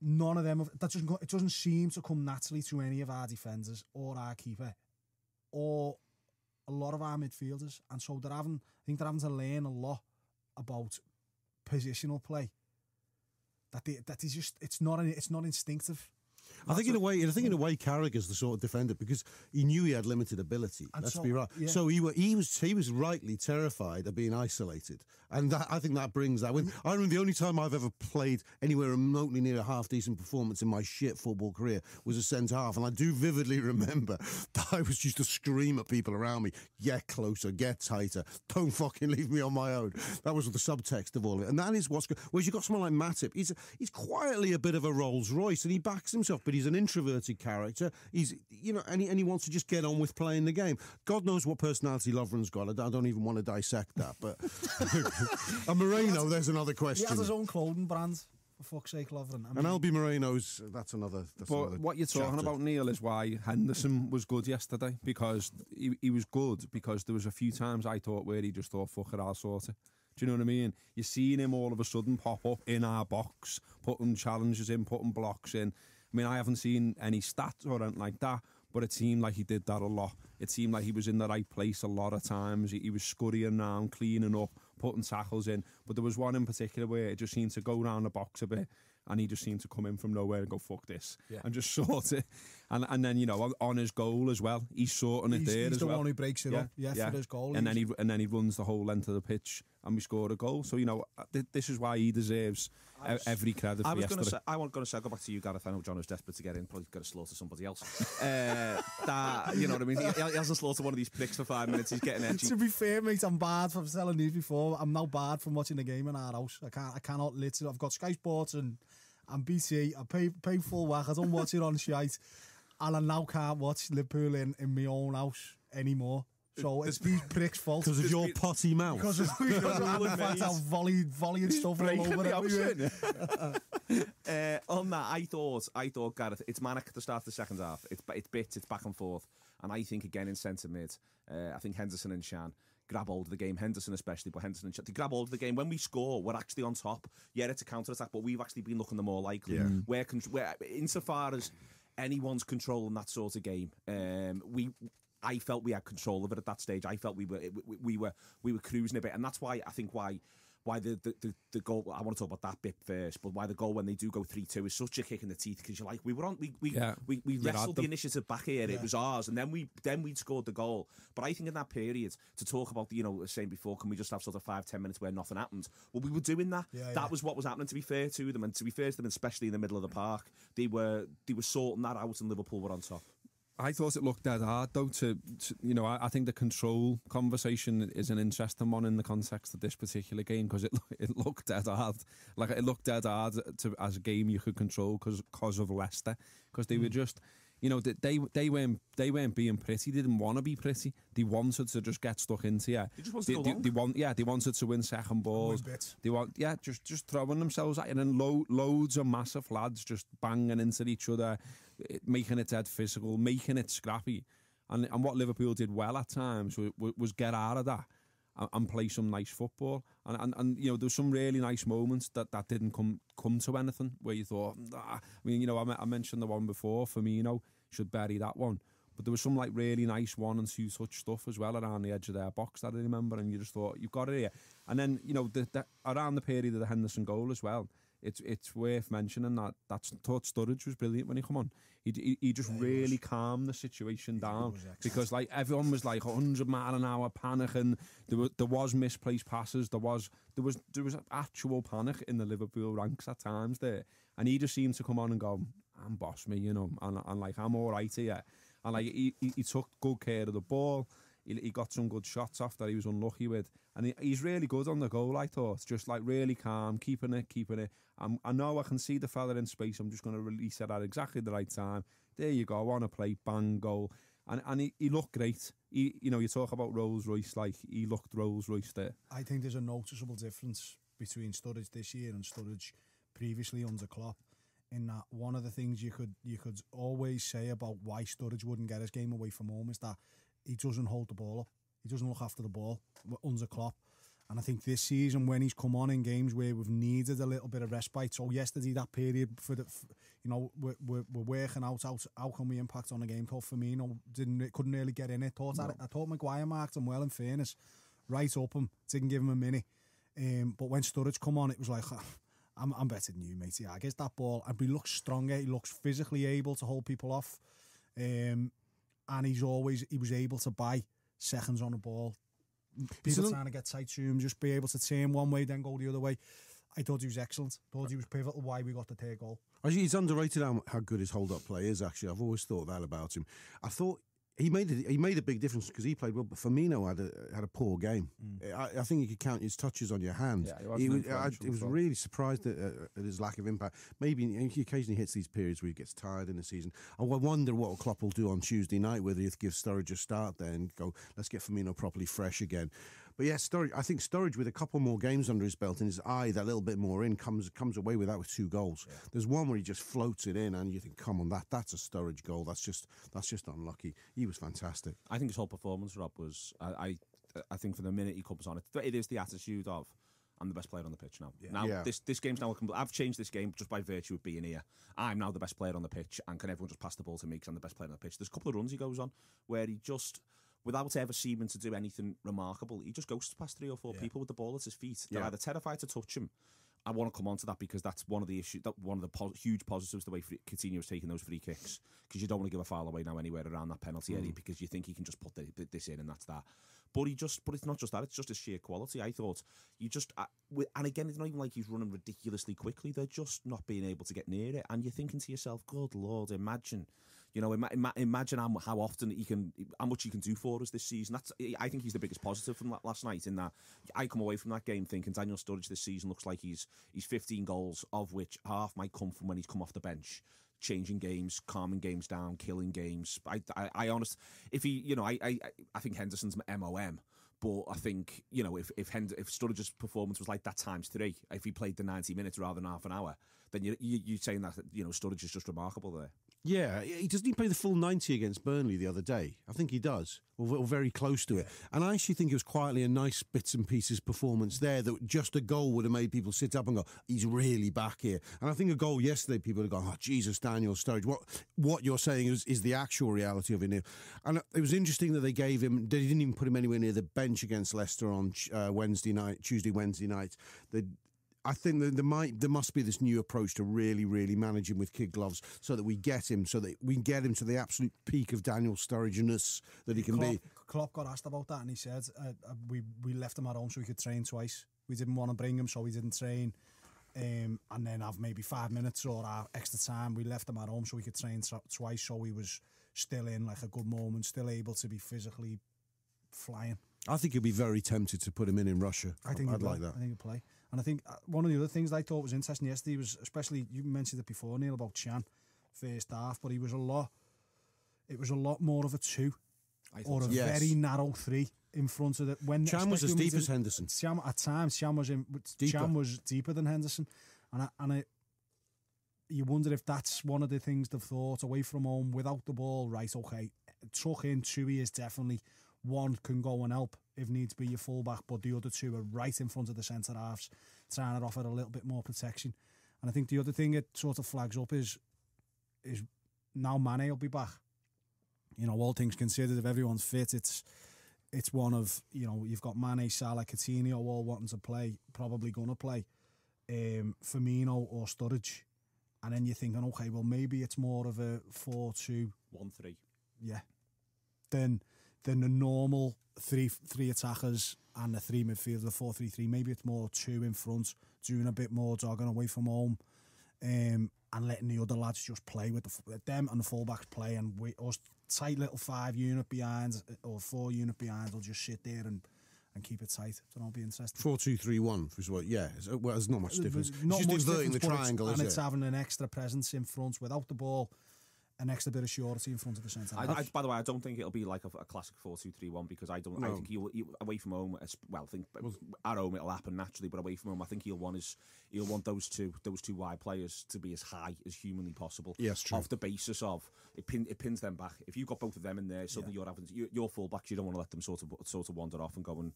None of them, it doesn't seem to come naturally to any of our defenders or our keeper or a lot of our midfielders, and so I think they're having to learn a lot about positional play. That is just, it's not instinctive. I think in a way, Carragher's the sort of defender, because he knew he had limited ability. And let's be right. Yeah. So he was rightly terrified of being isolated, and I think that brings that. I remember the only time I've ever played anywhere remotely near a half decent performance in my shit football career was a centre half, and I do vividly remember that I was used to scream at people around me, "Get closer, get tighter, don't fucking leave me on my own." That was the subtext of all of it, and that is what's good. Whereas you've got someone like Matip, he's quietly a bit of a Rolls Royce, and he backs himself, but he's an introverted character. He's, and he wants to just get on with playing the game. God knows what personality Lovren's got. I don't even want to dissect that. But and Moreno, there's another question. He has his own clothing brand, for fuck's sake, Lovren. And Albi Moreno's, that's another. But what you're talking about, Neil, is why Henderson was good yesterday, because he was good because there was a few times I thought where he just thought, fuck it, I'll sort it. Do you know what I mean? You're seeing him all of a sudden pop up in our box, putting challenges in, putting blocks in. I mean, I haven't seen any stats or anything like that, but it seemed like he did that a lot. It seemed like he was in the right place a lot of times. He was scurrying around, cleaning up, putting tackles in. But there was one in particular where it just seemed to go around the box a bit, and he just seemed to come in from nowhere and go, fuck this, and just sort it. And then, on his goal as well, he's sorting it there as well. He's the one who breaks it up, for his goal. And then he runs the whole length of the pitch, and we scored a goal. So, this is why he deserves every credit for yesterday. I was going to say, go back to you, Gareth. I know John is desperate to get in, probably got to slaughter somebody else. You know what I mean? He hasn't slaughtered one of these pricks for 5 minutes. He's getting edgy. To be fair, mate, I'm bad from selling these before. I'm now bad from watching the game in our house. I cannot literally. I've got Sky Sports and BT. I pay full whack. I don't watch it on shite. And I now can't watch Liverpool in my own house anymore. So it's these pricks' fault. Because of your potty mouth. Because of the fact I'm volleying stuff all over everywhere. On that, I thought, Gareth, it's manic at the start of the second half. It's bits, it's back and forth. And I think, again, in centre mid, I think Henderson and Shan grab hold of the game. Henderson especially, but Henderson and they grab hold of the game. When we score, we're actually on top. Yeah, it's a counter-attack, but we've actually been looking the more likely. Yeah. Where insofar as anyone's controlling that sort of game, I felt we had control of it at that stage. I felt we were cruising a bit, and that's why I think why the goal. I want to talk about that bit first, but why the goal when they do go 3-2 is such a kick in the teeth, because you're like, we wrestled the initiative back here. It was ours, and then we'd scored the goal. But I think in that period, to talk about saying before, can we just have sort of 5-10 minutes where nothing happened? Well, we were doing that. That was what was happening. To be fair to them, and to be fair to them, especially in the middle of the park, they were sorting that out, and Liverpool were on top. I thought it looked dead hard, though. I think the control conversation is an interesting one in the context of this particular game, because it looked dead hard. Like, it looked dead hard as a game you could control because of Leicester, because they were just, they weren't being pretty. They didn't want to be pretty. They wanted to just get stuck into you. They just wanted to go long. They wanted to win second balls. Just throwing themselves at you, and then loads of massive lads just banging into each other, making it dead physical, making it scrappy. And what Liverpool did well at times was get out of that and play some nice football. And there's some really nice moments that didn't come to anything, where you thought, I mentioned the one before, Firmino should bury that one. But there was some like really nice 1 and 2 touch stuff as well around the edge of their box that I remember, and you just thought, you've got it here. And then, around the period of the Henderson goal as well, it's worth mentioning that thought Sturridge was brilliant when he come on. He just really calmed the situation down, because like everyone was like 100 mile an hour panicking. There was misplaced passes. There was actual panic in the Liverpool ranks at times there, and he just seemed to come on and go, "I'm boss me," and like, I'm all right here. And like he took good care of the ball. He got some good shots off that he was unlucky with. And he's really good on the goal, I thought. Just like really calm, keeping it. I know I can see the fella in space. I'm just going to release it at exactly the right time. There you go, on a play, bang, goal. And he looked great. You talk about Rolls Royce, like he looked Rolls Royce there. I think there's a noticeable difference between Sturridge this year and Sturridge previously under Klopp, in that one of the things you could always say about why Sturridge wouldn't get his game away from home is that he doesn't hold the ball up. He doesn't look after the ball under Klopp. And I think this season, when he's come on in games where we've needed a little bit of respite, so yesterday, that period we're working out how can we impact on a game called Firmino couldn't really get in it. I thought Maguire marked him well, in fairness, right up him, didn't give him a minute. But when Sturridge come on, it was like, I'm better than you, mate. Yeah, I guess that ball, and he looks stronger. He looks physically able to hold people off. And he was able to buy seconds on the ball. People trying to get tight to him, just be able to turn one way, then go the other way. I thought he was excellent. Thought he was pivotal why we got the third goal. He's underrated how good his hold-up play is, actually. I've always thought that about him. I thought he made a big difference because he played well, but Firmino had a poor game. I think you could count his touches on your hand. Yeah, he was really surprised at his lack of impact. Maybe he occasionally hits these periods where he gets tired in the season. I wonder what Klopp will do on Tuesday night, whether he'll give Sturridge a start there and go, let's get Firmino properly fresh again. But yeah, I think Sturridge, with a couple more games under his belt and his eye that little bit more in, comes away with that with 2 goals. Yeah. There's one where he just floats it in, and you think, come on, that's a Sturridge goal. That's just unlucky. He was fantastic. I think his whole performance, Rob, was I think from the minute he comes on, it is the attitude of, I'm the best player on the pitch now. Yeah. Now this game's now I've changed this game just by virtue of being here. I'm now the best player on the pitch, and can everyone just pass the ball to me because I'm the best player on the pitch? There's a couple of runs he goes on where he just, without ever seeming to do anything remarkable, he just goes past 3 or 4 people with the ball at his feet. They're either terrified to touch him. I want to come on to that because that's one of the issues, one of the huge positives, the way Coutinho is taking those free kicks, because you don't want to give a foul away now anywhere around that penalty area, because you think he can just put this in and that's that. But it's not just that, it's just his sheer quality. I thought and again, it's not even like he's running ridiculously quickly, they're just not being able to get near it. And you're thinking to yourself, good Lord, imagine how often how much he can do for us this season. I think he's the biggest positive from last night, in that I come away from that game thinking Daniel Sturridge this season looks like he's 15 goals, of which half might come from when he's come off the bench, changing games, calming games down, killing games. I honestly, if he, I think Henderson's MOM. But I think, if Sturridge's performance was like that times 3, if he played the 90 minutes rather than half an hour, then you're saying that, you know, Sturridge is just remarkable there. Yeah, he doesn't he play the full 90 against Burnley the other day? I think he does, or very close to it. And I actually think it was quietly a nice bits and pieces performance there that just a goal would have made people sit up and go, he's really back here. And I think a goal yesterday, people would have gone, oh, Jesus, Daniel Sturridge. What you're saying is the actual reality of it here. And it was interesting that they didn't even put him anywhere near the bench against Leicester on Tuesday, Wednesday night. I think that there must be this new approach to really, really manage him with kid gloves so that we get him to the absolute peak of Daniel Sturridge-ness that he can be. Klopp got asked about that and he said, we left him at home so he could train twice. We didn't want to bring him, so we didn't train. And then have maybe 5 minutes or extra time. We left him at home so he could train twice, so he was still in like a good moment, still able to be physically flying. I think he'd be very tempted to put him in Russia. I'd like that. I think he'd play. And I think one of the other things that I thought was interesting yesterday was, especially, you mentioned it before, Neil, about Chan, first half, but it was a lot more of a 2 or a very narrow 3 in front of it. Chan was as deep as Henderson. At times, Chan was deeper than Henderson. And you wonder if that's one of the things they've thought, away from home, without the ball, right, okay, tuck in, Chewy is definitely, one can go and help if needs be your fullback, but the other 2 are right in front of the centre halves, trying to offer a little bit more protection. And I think the other thing it sort of flags up is now Mane will be back. You know, all things considered, if everyone's fit, it's one of, you know, you've got Mane, Salah, Coutinho all wanting to play, probably going to play, Firmino or Sturridge. And then you're thinking, okay, well, maybe it's more of a 4-2-1-3. Yeah. Then the normal three attackers and the 3 midfielders, the 4-3-3. Maybe it's more 2 in front, doing a bit more dogging away from home, and letting the other lads just play with them and the fullbacks play, and us tight little 5 unit behind or 4 unit behind will just sit there and keep it tight. So that'll be interesting. 4-2-3-1 is what. Yeah, well, there's not much difference. Not it's much just inverting the triangle, and it's having an extra presence in front without the ball. An extra bit of surety in front of the centre. By the way, I don't think it'll be like a classic 4-2-3-1 because I think he'll away from home. I think at home it'll happen naturally, but away from home, I think he'll want those two wide players to be as high as humanly possible. Yes, true. Off the basis of it pins them back. If you've got both of them in there, suddenly you're having your fullbacks. You don't want to let them sort of wander off and go and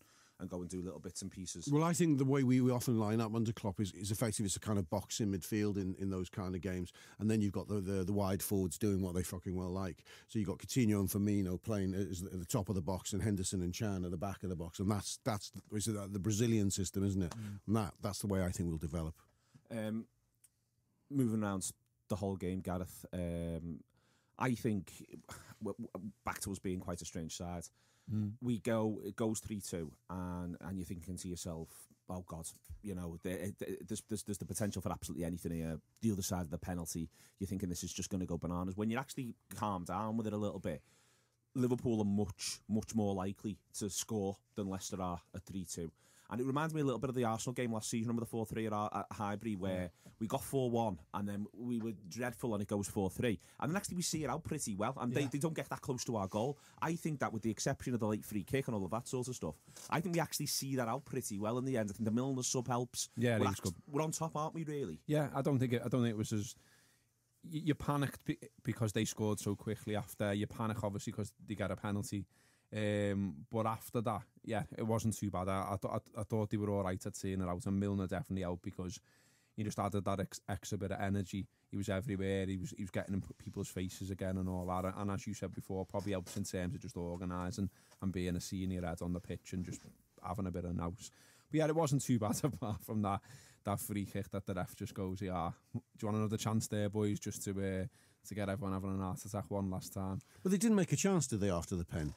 do little bits and pieces. Well, I think the way we often line up under Klopp is effective. It's a kind of box in midfield in those kind of games, and then you've got the wide forwards doing what they fucking well like. So you've got Coutinho and Firmino playing at the top of the box, and Henderson and Chan at the back of the box, and that's the Brazilian system, isn't it? And that's the way I think we'll develop. Moving around the whole game, Gareth, I think back to us being quite a strange side. It goes 3-2, and you're thinking to yourself, oh God, you know, there's the potential for absolutely anything here. The other side of the penalty, you're thinking this is just going to go bananas. When you actually calm down with it a little bit, Liverpool are much more likely to score than Leicester are at 3-2. And it reminds me a little bit of the Arsenal game last season, remember the 4-3 at Highbury, where we got 4-1 and then we were dreadful and it goes 4-3. And then actually we see it out pretty well, and they don't get that close to our goal. I think that with the exception of the late free kick and all of that sort of stuff, I think we actually see that out pretty well in the end. I think the Milner sub helps. Yeah, we're on top, aren't we, really? Yeah, I don't think it was as... You panicked because they scored so quickly after. You panic, obviously, because they get a penalty. But after that, yeah, it wasn't too bad. I thought they were all right at seeing it out, and Milner definitely out because he just added that extra bit of energy. He was everywhere. He was getting in people's faces again and all that. And as you said before, probably helps in terms of just organising and being a senior head on the pitch and just having a bit of nous. But yeah, it wasn't too bad apart from that free kick that the ref just goes, yeah, do you want another chance there, boys, just to get everyone having an heart attack one last time? But they didn't make a chance, did they, after the pen?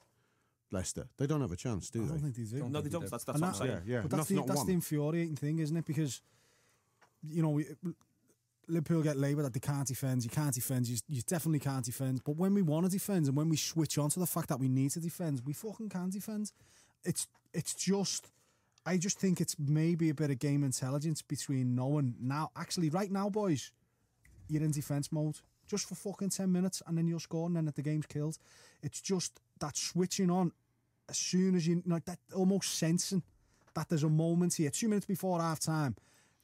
Leicester. They don't have a chance, do they? I don't think they do. No, they don't. That's what I'm saying. Yeah. But that's the infuriating thing, isn't it? Because, you know, Liverpool get labelled that they can't defend. You can't defend. You definitely can't defend. But when we want to defend and when we switch on to the fact that we need to defend, we fucking can defend. It's just... I just think it's maybe a bit of game intelligence between knowing now, actually right now, boys, you're in defence mode just for fucking 10 minutes and then you'll score and then the game's killed. It's just that switching on as soon as you, like that, almost sensing that there's a moment here, 2 minutes before half time,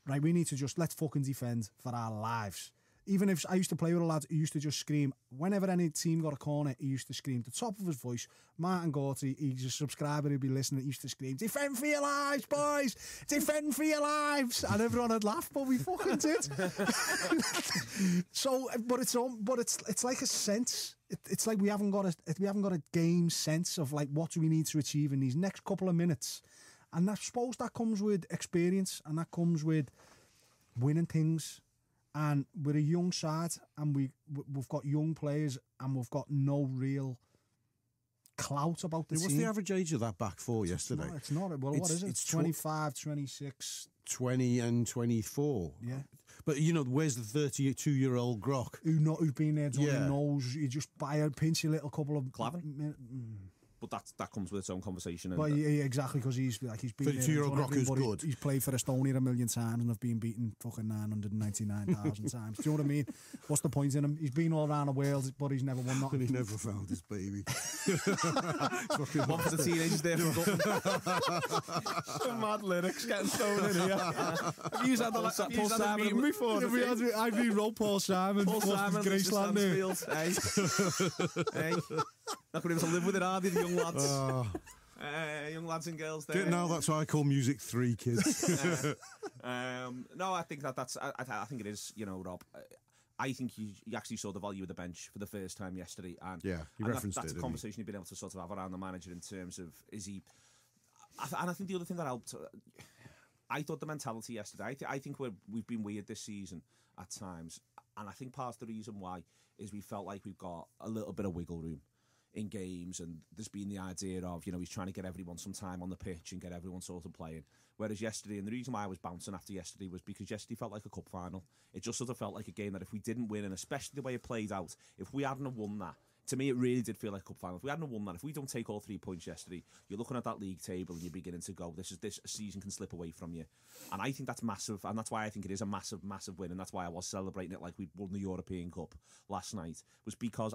right, we need to just let's fucking defend for our lives. Even if I used to play with a lad who used to just scream, whenever any team got a corner, he used to scream, the top of his voice. Martin Gorty, he's a subscriber who'd be listening, he used to scream, defend for your lives, boys! Defend for your lives! And everyone would laugh, but we fucking did. So, but it's like a sense. It's like we haven't got a game sense of like what do we need to achieve in these next couple of minutes. And I suppose that comes with experience, and that comes with winning things. And we're a young side, and we've got young players, and we've got no real clout about the team. What's the average age of that back four yesterday? It's not. Well, what is it? It's 25, 26. 20 and 24. Yeah. But, you know, where's the 32-year-old Grok? Who's been there, who knows, you just pinch a little couple of... Clavin? But that comes with its own conversation. But yeah, exactly, because he's been 32-year-old Grok who's good. He's played for Estonia 1 million times and have been beaten fucking 999,000 times. Do you know what I mean? What's the point in him? He's been all around the world, but he's never won nothing. And he never found his baby. One for the teenagers there from Gutmann. Some mad lyrics getting thrown in here. Have you had the meeting before? I've been wrote Paul Simon. Paul Simon, Graceland there. Hey. Not going to be able to live with it, are they, the young lads? Young lads and girls there. No, that's why I call music 3 kids. No, I think that's... I think it is, you know, Rob... I think you actually saw the value of the bench for the first time yesterday. And yeah, he referenced that's it, a conversation you've been able to sort of have around the manager in terms of, is he... And I think the other thing that helped... I thought the mentality yesterday... I think we've been weird this season at times. And I think part of the reason why is we felt like we've got a little bit of wiggle room in games, and there's been the idea of, you know, he's trying to get everyone some time on the pitch and get everyone sort of playing. Whereas yesterday, and the reason why I was bouncing after yesterday was because yesterday felt like a cup final. It just sort of felt like a game that if we didn't win, and especially the way it played out, if we hadn't have won that, to me it really did feel like a cup final. If we hadn't have won that, if we don't take all 3 points yesterday, you're looking at that league table and you're beginning to go, this season can slip away from you. And I think that's massive, and that's why I think it is a massive, massive win, and that's why I was celebrating it like we'd won the European Cup last night, was because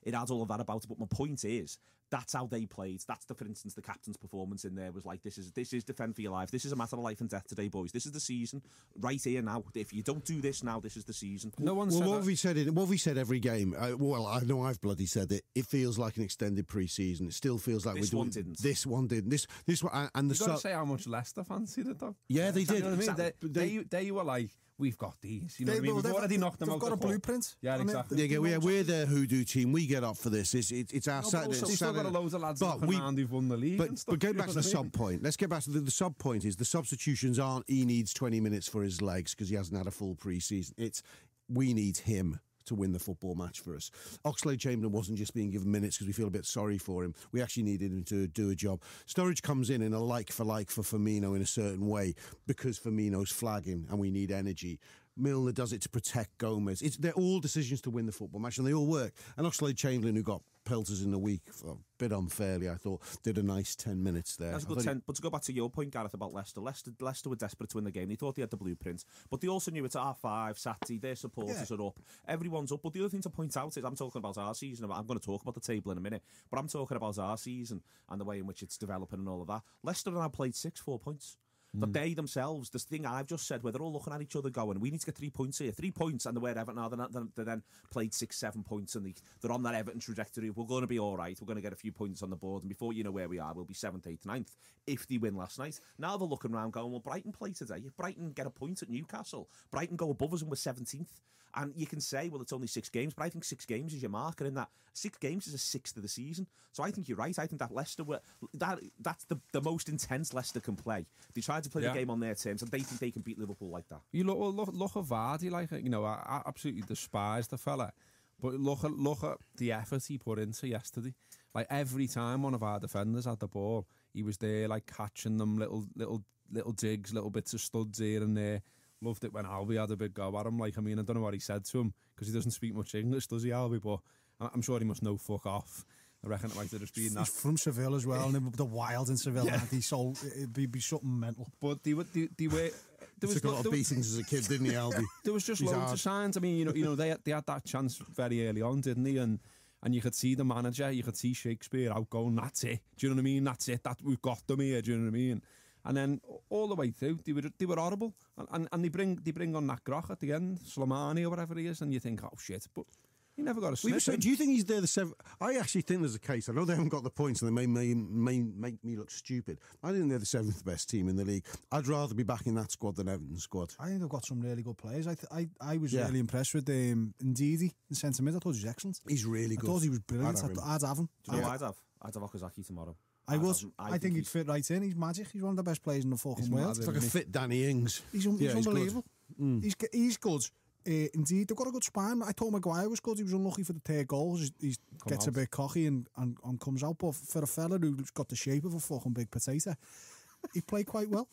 it had all of that about it. But my point is, that's how they played. That's for instance, the captain's performance in there was like, this is defend for your life. This is a matter of life and death today, boys. This is the season right here now. If you don't do this now, this is the season. No one said what have we said every game? Well, I know I've bloody said it. It feels like an extended pre-season. It still feels like this one didn't. This one didn't. This one, and you've got to say how much Leicester fancied it, though. Yeah, they did. You know what I mean? They were like, we've got these. You know what I mean? We've already knocked them out. They've got a blueprint. Yeah, exactly. We're their hoodoo team. We get up for this. It's our Saturday. We've still got a loads of lads around who've won the league and stuff. But going back to the sub point, let's get back to the sub point is the substitutions aren't he needs 20 minutes for his legs because he hasn't had a full pre-season. It's we need him to win the football match for us. Oxlade-Chamberlain wasn't just being given minutes because we feel a bit sorry for him. We actually needed him to do a job. Sturridge comes in a like for Firmino in a certain way because Firmino's flagging and we need energy. Milner does it to protect Gomez. They're all decisions to win the football match, and they all work. And Oxlade-Chamberlain, who got pelters in the week, a bit unfairly, I thought, did a nice 10 minutes there. That's a good 10. But to go back to your point, Gareth, about Leicester were desperate to win the game. They thought they had the blueprint, but they also knew it's R5, Saturday, their supporters are up, everyone's up. But the other thing to point out is, I'm talking about our season, I'm going to talk about the table in a minute, but I'm talking about our season and the way in which it's developing and all of that. Leicester and I played 4 points. But they themselves, this thing I've just said, where they're all looking at each other going, we need to get 3 points here. 3 points, and they're Everton now. They then played 6-7 points, and they're on that Everton trajectory. We're going to be all right. We're going to get a few points on the board, and before you know where we are, we'll be 7th, 8th, 9th if they win last night. Now they're looking around going, well, Brighton play today. If Brighton get a point at Newcastle, Brighton go above us and we're 17th. And you can say, well, it's only 6 games, but I think 6 games is your marker in that. 6 games is a sixth of the season. So I think you're right. I think that Leicester, that's the most intense Leicester can play. They tried to play the game on their terms, and they think they can beat Liverpool like that. You look at Vardy, like, you know, I absolutely despise the fella, but look at the effort he put into yesterday. Like, every time one of our defenders had the ball, he was there, like, catching them, little digs, little bits of studs here and there. Loved it when Albie had a big go at him. Like, I mean, I don't know what he said to him because he doesn't speak much English, does he, Albie? But I'm sure he must know fuck off. I reckon it might have just been that. He's from Seville as well, and the wild in Seville, aren't he? So it'd be something mental. But they were. There took a lot of beatings as a kid, didn't he, Albie? There was just loads of signs. I mean, you know, they had that chance very early on, didn't they? And you could see the manager, you could see Shakespeare out going, that's it. Do you know what I mean? That's it. That we've got them here. Do you know what I mean? And then all the way through, they were horrible. And they bring on that Groch at the end, Slimani or whatever he is, and you think, oh shit, but he never got a sniff. So do you think he's there the 7th? I actually think there's a case. I know they haven't got the points and they may make me look stupid. I think they're the 7th best team in the league. I'd rather be back in that squad than Everton's squad. I think they've got some really good players. I was really impressed with Ndidi in centre mid. I thought he was excellent. He's really good. I thought he was brilliant. I'd have him. Do you know what I'd have Okazaki tomorrow. I think he'd fit right in. He's magic. He's one of the best players in the fucking world. It's like a fit Danny Ings. He's unbelievable. He's good. Indeed, they've got a good spine. I thought Maguire was good. He was unlucky for the 3rd goal. He gets a bit cocky and comes out. But for a fella who's got the shape of a fucking big potato, he played quite well.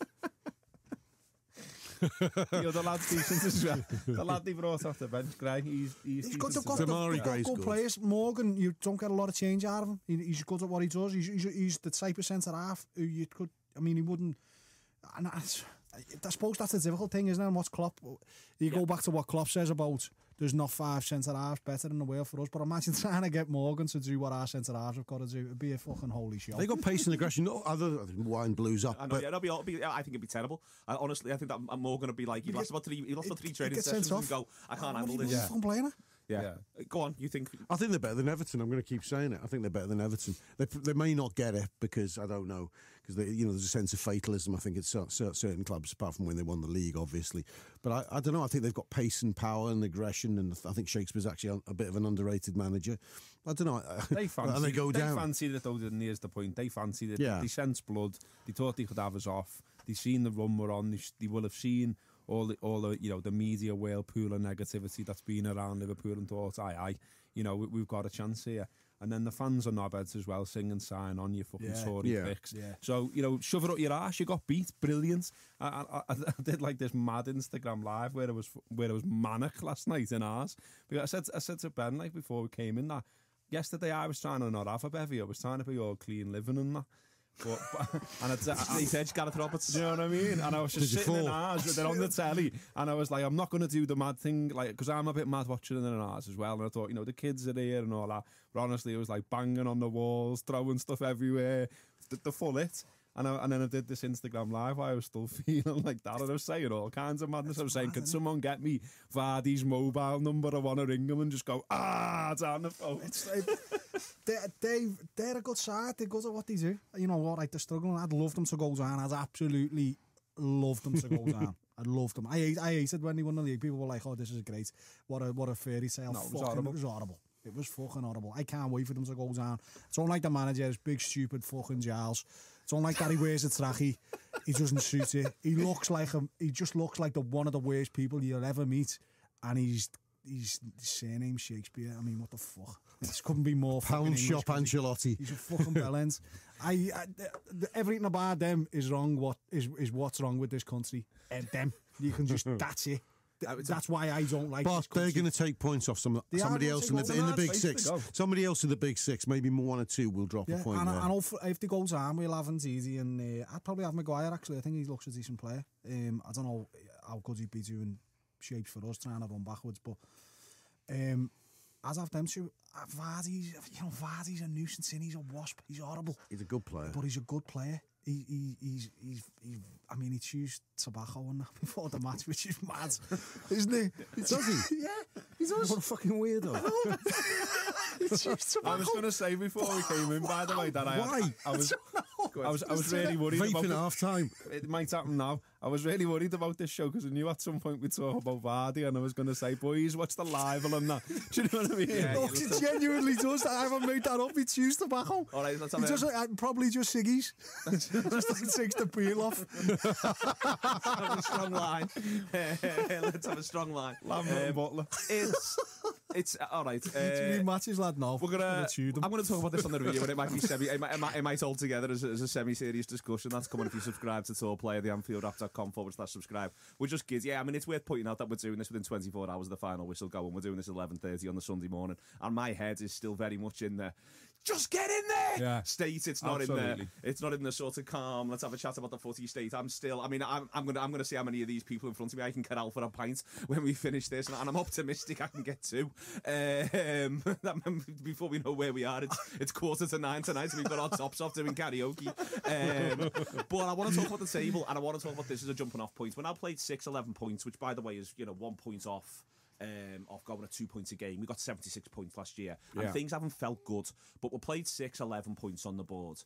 The lad's decent as well. The lad they brought off the bench, Gray, he's good. They've got good players. Morgan, you don't get a lot of change out of him. He's good at what he does. He's the type of centre half who you could. I mean, he wouldn't. And I suppose that's the difficult thing, isn't it? And what's Klopp? You go back to what Klopp says about there's not 5 centre halves better in the world for us. But imagine trying to get Morgan to do what our centre halves have got to do. It'd be a fucking holy show. They got pace and aggression. No other wind blues up. I know, I think it'd be terrible. Honestly, I think that Morgan would be like he lost 3 training sessions and go, I can't handle this. Fucking playing it. Yeah. Go on, you think? I think they're better than Everton. I'm going to keep saying it. I think they're better than Everton. They may not get it because I don't know. Because there's a sense of fatalism. I think it's certain clubs, apart from when they won the league, obviously. But I don't know. I think they've got pace and power and aggression, and I think Shakespeare's actually a bit of an underrated manager. I don't know. They fancied, and they go down. They fancied it, though, didn't they, is the point. They fancied it. Yeah. They sensed blood. They thought they could have us off. They seen the run we're on. They will have seen all the the media whirlpool of negativity that's been around Liverpool and thought, we've got a chance here. And then the fans are knobheads as well, singing "Sign on, you fucking Tory pricks." Yeah. So shove it up your arse. You got beat, brilliant. I did like this mad Instagram live where it was manic last night in ours. Because I said to Ben before we came in that yesterday I was trying to not have a bevy. I was trying to be all clean living and that. And he said Gareth Roberts. Do you know what I mean? And I was just sitting in ours with it on the telly, and I was like, I'm not going to do the mad thing, because I'm a bit mad watching it in ours as well. And I thought, the kids are here and all that. But honestly, it was like banging on the walls, throwing stuff everywhere, the full it. And then I did this Instagram live while I was still feeling like that. And I was saying all kinds of madness. I was saying, can someone get me Vardy's mobile number? I want to ring him and just go, down the phone. They're a good side. They're good at what they do. You know what? They're struggling. I'd love them to go down. I'd absolutely love them to go down. I loved them. I hated when they won the league. People were like, oh, this is great. What a fairy tale. No, it was horrible. It was horrible. It was fucking horrible. I can't wait for them to go down. It's not like the manager is big, stupid fucking Giles. It's not like that he wears a trackie. He doesn't suit it. He just looks like one of the worst people you'll ever meet. And his surname's Shakespeare. I mean, what the fuck? This couldn't be more Pound shop Ancelotti. He's a fucking bellend. Everything about them is wrong. What's wrong with this country? And them. You can just, that's it. That's why I don't like but this they're going to take points off somebody else in the big six. Somebody else in the big six, maybe more 1 or 2 will drop a point. And if they go down, we'll have Ndidi, and I'd probably have Maguire, actually. I think he looks a decent player. I don't know how good he'd be doing shapes for us, trying to run backwards, but I'd have them two. Vardy's a nuisance, and he's a wasp. He's horrible. He's a good player. But he's a good player. He chews tobacco and that before the match, which is mad, isn't he? Does he? Yeah, he does. What a fucking weirdo. He chews tobacco. I was going to say before we came in, by the way, that I was really worried about vaping at half time. It might happen now. I was really worried about this show because I knew at some point we'd talk about Vardy, and I was going to say, boys, watch the live and that. Do you know what I mean? Yeah, no, he genuinely does. I haven't made that up. He chews tobacco. All right, let's have he does probably just ciggies. Just takes the peel off. Let's have a strong line. Let's have a strong line. Butler. It's all right. Matches, lad. No, I'm going to talk about this on the review, and it might be it might hold together as a semi-serious discussion. That's coming if you subscribe to Tour Player, the AnfieldWrap.com/subscribe. We're just kids. Yeah, I mean, it's worth pointing out that we're doing this within 24 hours of the final whistle going. We're doing this at 11:30 on the Sunday morning, and my head is still very much in the just get in there state. It's not absolutely. in the, it's not in the sort of calm, let's have a chat about the footy state. I'm still, I mean, I'm gonna see how many of these people in front of me I can corral for a pint when we finish this, and I'm optimistic I can get two. Before we know where we are, it's 8:45 tonight, so we've got our tops off doing karaoke. But I want to talk about the table, and I want to talk about this as a jumping off point. When I played 6-11 points, which by the way is 1 point off going at 2 points a game. We got 76 points last year, and things haven't felt good. But we played 6-11 points on the board.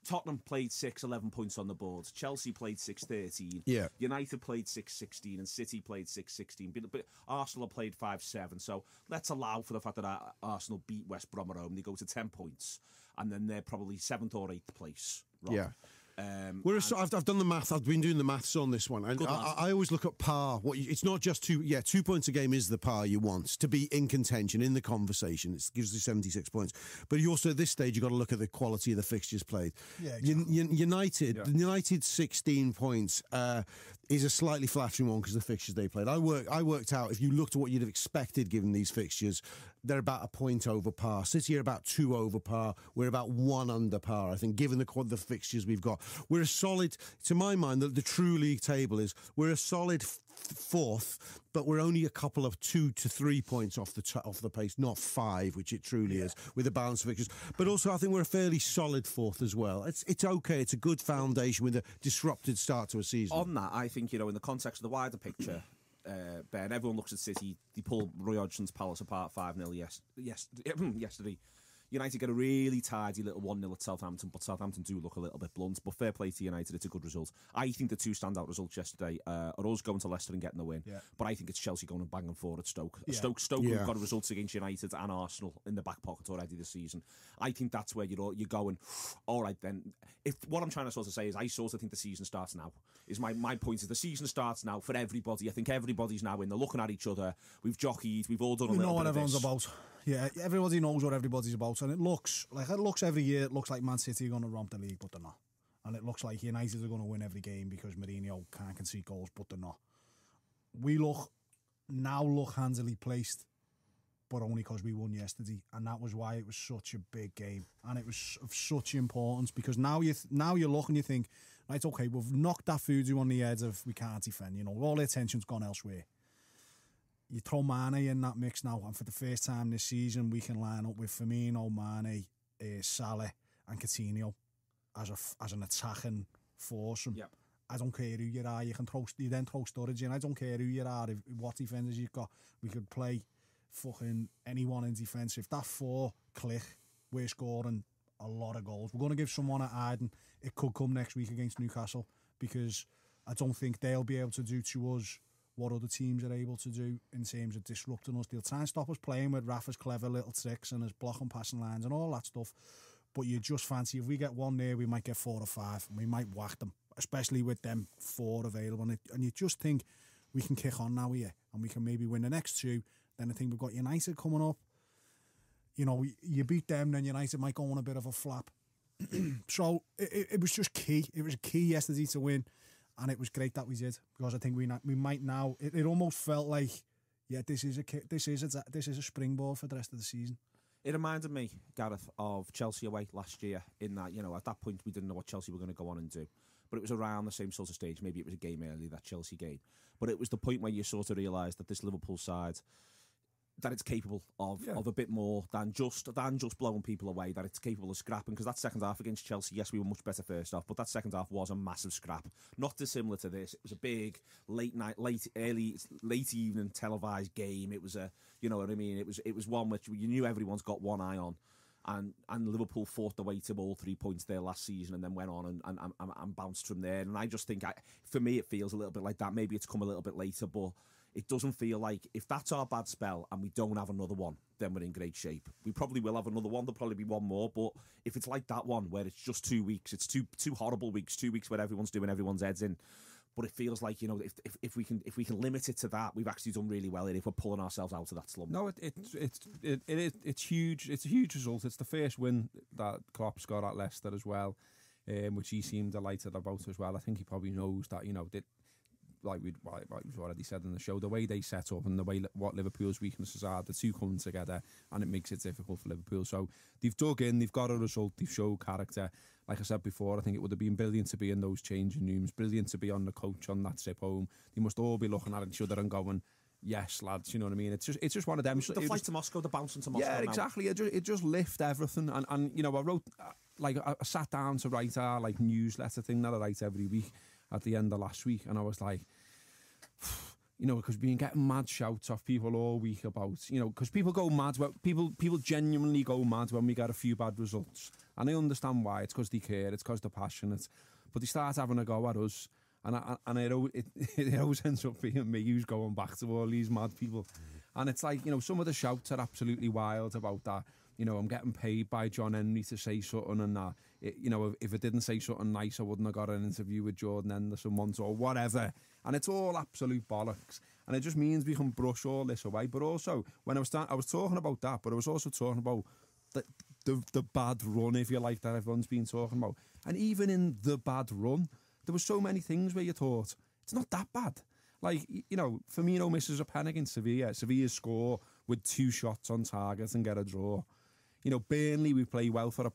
Tottenham played 6-11 points on the board. Chelsea played 6-13. Yeah. United played 6-16, and City played 6-16. But Arsenal played 5-7. So let's allow for the fact that Arsenal beat West Brom at home. They go to 10 points, and then they're probably 7th or 8th place. Rob. Yeah. I've done the math. I've been doing the maths on this one, and I always look at par. It's not just 2 points a game is the par you want to be in contention in the conversation. It gives you 76 points, but you also at this stage you've got to look at the quality of the fixtures played. Yeah, exactly. United 16 points is a slightly flattering one because of the fixtures they played. I worked out if you looked at what you'd have expected given these fixtures, they're about a point over par. City are about 2 over par. We're about 1 under par. I think given the fixtures we've got. We're a solid, to my mind, the true league table is we're a solid fourth, but we're only a couple of 2 to 3 points off the pace, not 5, which it truly is, with the balance of fixtures. But also, I think we're a fairly solid fourth as well. It's okay. It's a good foundation with a disrupted start to a season. On that, I think, in the context of the wider picture, Ben, everyone looks at City. They pull Roy Hodgson's Palace apart 5-0 yesterday. United get a really tidy little 1-0 at Southampton, but Southampton do look a little bit blunt. But fair play to United, it's a good result. I think the 2 standout results yesterday are us going to Leicester and getting the win. Yeah. But I think it's Chelsea going and banging forward at Stoke. Yeah. Stoke have got results against United and Arsenal in the back pocket already this season. I think that's where you're going, all right then. If what I'm trying to sort of say is I sort of think the season starts now. Is my point is the season starts now for everybody. I think everybody's now in. They're looking at each other. We've jockeyed. We've all done a little bit of this. We know what everyone's about. Yeah, everybody knows what everybody's about, and it looks every year. It looks like Man City are going to romp the league, but they're not. And it looks like United are going to win every game because Mourinho can't concede goals, but they're not. We look handily placed, but only because we won yesterday, and that was why it was such a big game, and it was of such importance because now you look and you think, right, okay, we've knocked that voodoo on the head of we can't defend. All the attention's gone elsewhere. You throw Mane in that mix now, and for the first time this season, we can line up with Firmino, Mane, Salah, and Coutinho as an attacking foursome. Yep. I don't care who you are. You then throw Sturridge in. I don't care who you are, what defenders you've got. We could play fucking anyone in defence. If that 4 click, we're scoring a lot of goals. We're going to give someone at Iden. It could come next week against Newcastle because I don't think they'll be able to do to us what other teams are able to do in terms of disrupting us. They'll try and stop us playing with Rafa's clever little tricks and his blocking passing lines and all that stuff. But you just fancy if we get one there, we might get 4 or 5 and we might whack them, especially with them 4 available. And you just think we can kick on now here and we can maybe win the next 2. Then I think we've got United coming up. You beat them, then United might go on a bit of a flap. So it was just key. It was a key yesterday to win. And it was great that we did because I think we might now. It almost felt like, this is a springboard for the rest of the season. It reminded me, Gareth, of Chelsea away last year. In that, at that point we didn't know what Chelsea were going to go on and do, but it was around the same sort of stage. Maybe it was a game early, that Chelsea game, but it was the point where you sort of realised that this Liverpool side, that it's capable of a bit more than just blowing people away, that it's capable of scrapping, because that second half against Chelsea, yes, we were much better first half, but that second half was a massive scrap. Not dissimilar to this. It was a big late evening televised game. It was you know what I mean? It was one which you knew everyone's got one eye on. And Liverpool fought their way to all 3 points there last season and then went on and bounced from there. And I just think, for me, it feels a little bit like that. Maybe it's come a little bit later, but it doesn't feel like if that's our bad spell and we don't have another one, then we're in great shape. We probably will have another one. There'll probably be one more. But if it's like that one where it's just 2 weeks, it's two horrible weeks, 2 weeks where everyone's doing everyone's heads in. But it feels like, if we can limit it to that, we've actually done really well if we're pulling ourselves out of that slump. No, it's huge. It's a huge result. It's the first win that Klopp's got at Leicester as well, which he seemed delighted about as well. I think he probably knows that we've already said in the show, the way they set up and the way what Liverpool's weaknesses are, the two come together and it makes it difficult for Liverpool. So they've dug in, they've got a result, they've showed character. Like I said before, I think it would have been brilliant to be in those changing rooms, brilliant to be on the coach on that trip home. They must all be looking at each other and going, yes, lads, you know what I mean? It's just one of them. The flight to Moscow, the bouncing to Moscow. Yeah, now. exactly. It just lift everything. And you know, I wrote, I sat down to write our newsletter thing that I write every week at the end of last week, and I was like, you know, because we've been getting mad shouts off people all week about, you know, because people go mad, people genuinely go mad when we get a few bad results. And I understand why. It's because they care, it's because they're passionate. But they start having a go at us. And it always ends up being me who's going back to all these mad people. And it's like, you know, some of the shouts are absolutely wild about that. You know, I'm getting paid by John Henry to say something and that. You know, if I didn't say something nice, I wouldn't have got an interview with Jordan Henderson once or whatever. And it's all absolute bollocks. And it just means we can brush all this away. But also, when I was talking about that, but I was also talking about the bad run, if you like, that everyone's been talking about. And even in the bad run, there were so many things where you thought, it's not that bad. Like, you know, Firmino misses a pen against Sevilla. Sevilla score with 2 shots on target and get a draw. You know, Burnley, we play well for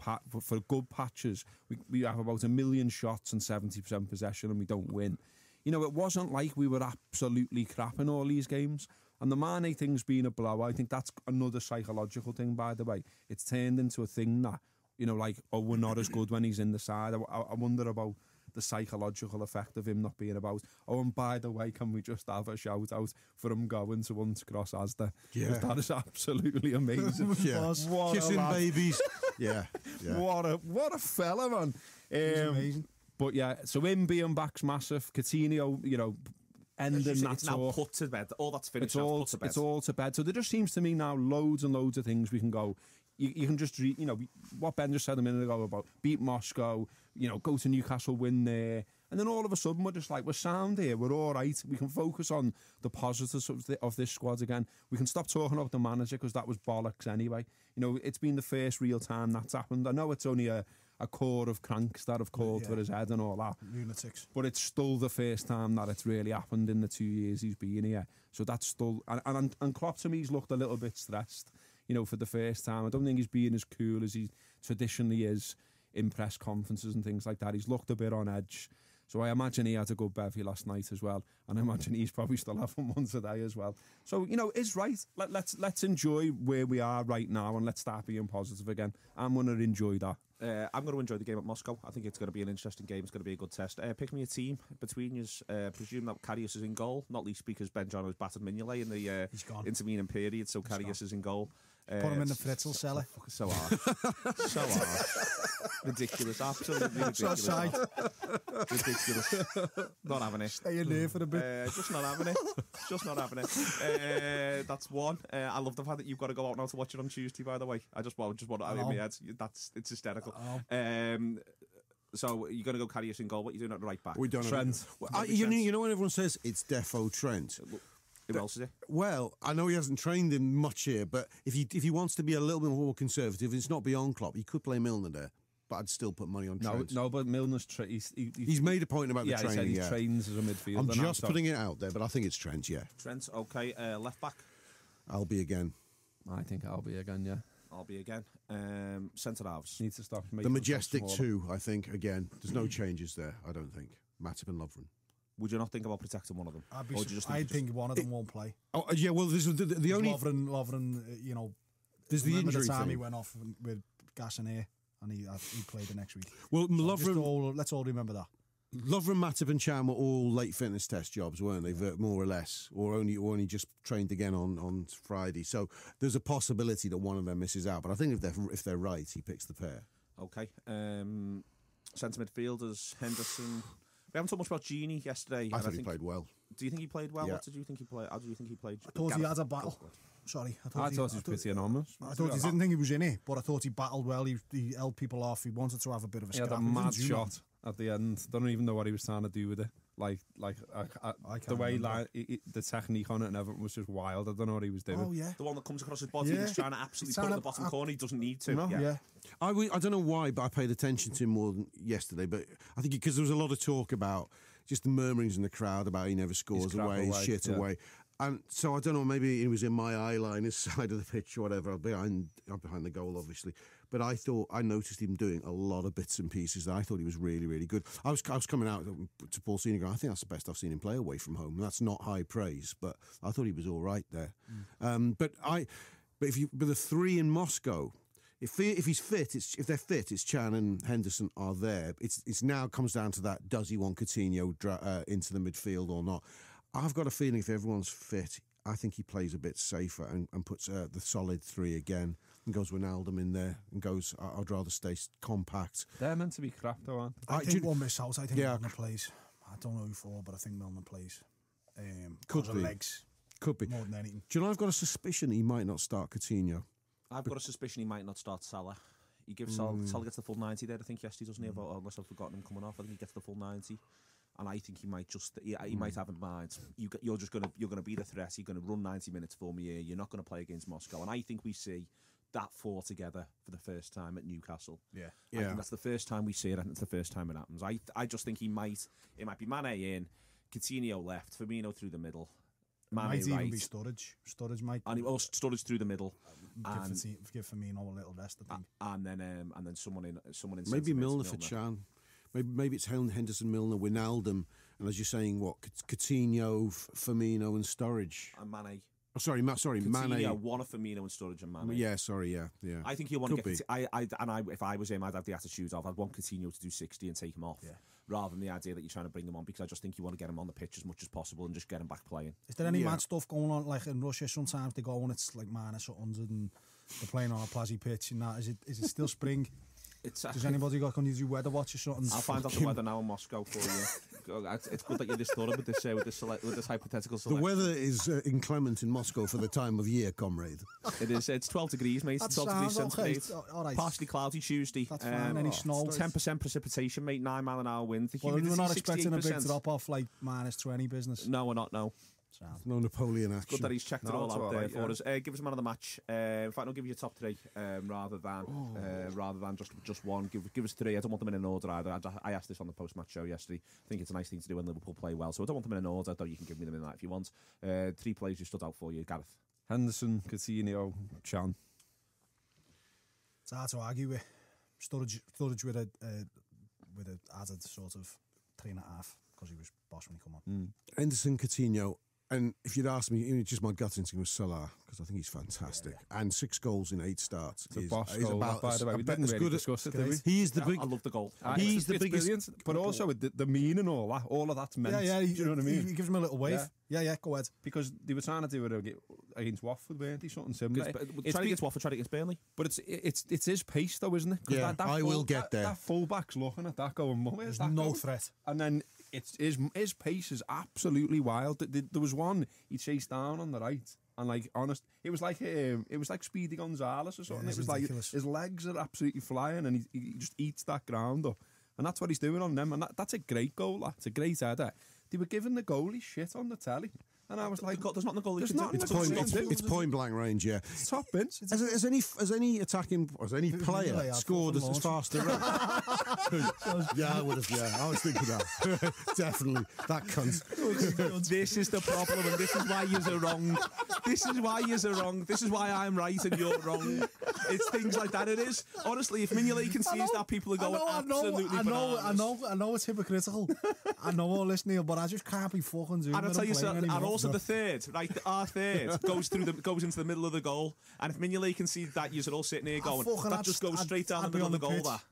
good patches. We have about 1 million shots and 70% possession and we don't win. You know, it wasn't like we were absolutely crap in all these games. And the Mane thing's been a blow. I think that's another psychological thing, by the way. It's turned into a thing that, you know, like, oh, we're not as good when he's in the side. I wonder about the psychological effect of him not being about. Oh, and by the way, can we just have a shout out for him going to Once Cross Asda? Yeah. That is absolutely amazing. Yeah. Kissing babies. Yeah. What a fella, man. Amazing. But yeah, so him being back's massive. Coutinho, you know, ending that it's now talk. put to bed. All that's finished. It's all to bed. So there just seems to me now loads and loads of things we can go. You can just, you know, what Ben just said a minute ago about beat Moscow, you know, go to Newcastle, win there. And then all of a sudden we're just like, we're sound here, we're all right. We can focus on the positives of this squad again. We can stop talking about the manager because that was bollocks anyway. You know, it's been the first real time that's happened. I know it's only a core of cranks that have called for his head and all that. Lunatics. But it's still the first time that it's really happened in the 2 years he's been here. So that's still... And Klopp to me, he's looked a little bit stressed, you know, for the first time. I don't think he's being as cool as he traditionally is in press conferences and things like that. He's looked a bit on edge. So I imagine he had a good bevy last night as well. And I imagine he's probably still having one today as well. So, you know, it's right. Let's enjoy where we are right now and let's start being positive again. I'm going to enjoy that. I'm going to enjoy the game at Moscow. I think it's going to be an interesting game. It's going to be a good test. Pick me a team between you. Presume that Karius is in goal, not least because Ben John has battered Mignolet in the intervening period, so Karius is in goal. Put him in the Fritzl cellar. So harsh. So harsh. Ridiculous. Absolutely ridiculous. Ridiculous. Not having it. Stay in there for a bit. Just not having it. Just not having it. That's one. I love the fact that you've got to go out now to watch it on Tuesday, by the way. I just want it out of my head. It's hysterical. So you're going to go Karius in goal. What are you doing at the right back? We don't know. Trent. You know when everyone says it's defo Trent? Who else is it? Well, I know he hasn't trained him much here, but if he wants to be a little bit more conservative, it's not beyond Klopp. He could play Milner there, but I'd still put money on Trent. No, but Milner's he's made a point about the training. He trains as a midfielder. I'm just putting it out there, but I think it's Trent. Yeah, Trent. Okay, left back. I'll be again. I think I'll be again. Yeah, I'll be again. Centre halves. Need to stop. The majestic two. I think again. There's no changes there. I don't think Matip and Lovren. Would you not think about protecting one of them? I think one of them won't play. Oh yeah, well, this is the only Lovren, you know, there's the injury time thing. He went off with gas and air, and he played the next week. Well, so Lovren, let's all remember that. Lovren, Matip, and Chan were all late fitness test jobs, weren't they? More or less, or only just trained again on Friday. So there's a possibility that one of them misses out. But I think if they're right, he picks the pair. Okay. Centre midfielders, Henderson. We haven't talked much about Gini yesterday. I think he played well. Do you think he played well? Yeah. What did you think he played? How do you think he played? I thought he had a battle. Sorry. I thought he was pretty enormous. I thought he didn't think he was in it, but I thought he battled well. He held people off. He wanted to have a bit of a scrap. He had a mad shot at the end. Don't even know what he was trying to do with it. Like the way the technique on it and everything was just wild. I don't know what he was doing. Oh yeah, the one that comes across his body. He's trying to absolutely put it in the bottom corner. He doesn't need to. No, yeah. I don't know why, but I paid attention to him more than yesterday. But I think because there was a lot of talk about just the murmurings in the crowd about he never scores away, he's shit away. And so I don't know, maybe it was in my eye line, his side of the pitch or whatever, behind the goal, obviously. But I noticed him doing a lot of bits and pieces that I thought he was really, really good. I was coming out to Paul Senior going, I think that's the best I've seen him play away from home. And that's not high praise, but I thought he was all right there. But the three in Moscow, if he's fit, if they're fit, it's Chan and Henderson are there. It's now comes down to that: does he want Coutinho into the midfield or not? I've got a feeling if everyone's fit, I think he plays a bit safer and puts the solid three again and goes Wijnaldum in there and goes, I'd rather stay compact. They're meant to be crap though, aren't they? I think one miss out. I think Milner plays. I don't know who for, but I think Milner plays. Could be. Legs. Could be. More than anything. Do you know, I've got a suspicion he might not start Coutinho. I've got a suspicion he might not start Salah. He gives Salah gets the full 90 there, I think, yesterday, doesn't he? Unless I've forgotten him coming off. I think he gets the full 90. And I think he might he might have in mind, you're gonna be the threat. You're gonna run 90 minutes for me here. You're not gonna play against Moscow. And I think we see that four together for the first time at Newcastle. Yeah. I think that's the first time we see it. I think it's the first time it happens. I just think it might be Mane in, Coutinho left, Firmino through the middle, Mane might even right. be Sturridge. Sturridge might. And Sturridge through the middle. Give Firmino a little rest, I think. And then someone in. Maybe Milner for Chan. Maybe it's Henderson, Milner, Wijnaldum, and as you're saying, what Coutinho, Firmino, and Sturridge. And Mane. Oh, sorry, Mane. Coutinho, one of Firmino and Sturridge and Mane. Yeah, sorry, yeah. I think he'll want to get. If I was him, I'd have the attitude of I'd want Coutinho to do 60 and take him off, rather than the idea that you're trying to bring him on, because I just think you want to get him on the pitch as much as possible and just get him back playing. Is there any mad stuff going on, like in Russia? Sometimes they go and it's like -100 and they're playing on a plashy pitch and that. Is it still spring? Does anybody got to do weather watch or something? I'll find out the weather now in Moscow for you. It's good that you're this thorough with this hypothetical selection. The weather is inclement in Moscow for the time of year, comrade. It is. It's 12 degrees, mate. That 12 degrees centigrade. Right. Partially cloudy Tuesday. That's fine. Any snow? 10% precipitation, mate. 9 mile an hour wind. The Well, humidity, we're not expecting a big 68%. drop off like -20 business. No, we're not. No. No Napoleon action. Good that he's checked it all out there for us. Give us a man of the match. In fact, I'll give you your top three rather than just one. Give us three. I don't want them in an order either. I asked this on the post-match show yesterday. I think it's a nice thing to do when Liverpool play well, so I don't want them in an order, though you can give me them in that if you want. Three players who stood out for you, Gareth. Henderson, Coutinho, Chan. It's hard to argue with. Sturridge with a added sort of 3.5 because he was boss when he come on. Henderson, Coutinho. And if you'd asked me, it's just my gut instinct was Salah, because I think he's fantastic. And 6 goals in 8 starts. It's a boss goal, by the way. We didn't really discuss it, did we? He is the big. I love the goal. He's the biggest. Brilliant, but also with the mean and all of that's meant. Yeah. Do you know what I mean? He gives him a little wave. Yeah, go ahead. Because they were trying to do it against Watford, weren't they? Something similar. Trying against Watford, trying against Burnley. But it's his pace, though, isn't it? Yeah, I will get there. That fullback's looking at that going, where's that no going? threat. And then it's his pace is absolutely wild. There was one he chased down on the right, and like honest, it was like Speedy Gonzalez or something. Yeah, it was ridiculous. like his legs are absolutely flying, and he just eats that ground up, and that's what he's doing on them. And that's a great goal. That's a great header. They were giving the goalie shit on the telly. And I was like, there's not the goalie. It's point blank range, yeah. It's top bench. Has any player scored as fast as Yeah, I would have. Yeah, I was thinking that. Definitely, that cunt. This is the problem, and this is why you're wrong. This is why you're wrong. This is why I'm right and you're wrong. It's things like that. It is honestly, if Mignolet can see that, people are going absolutely bananas. I know it's hypocritical. I know all this, Neil, but I just can't be fucking doing it. And I'll tell you something. And also the third, right? Our third goes into the middle of the goal. And if Mignolet can see that, you're all sitting here going, that just goes straight down the middle of the goal. That.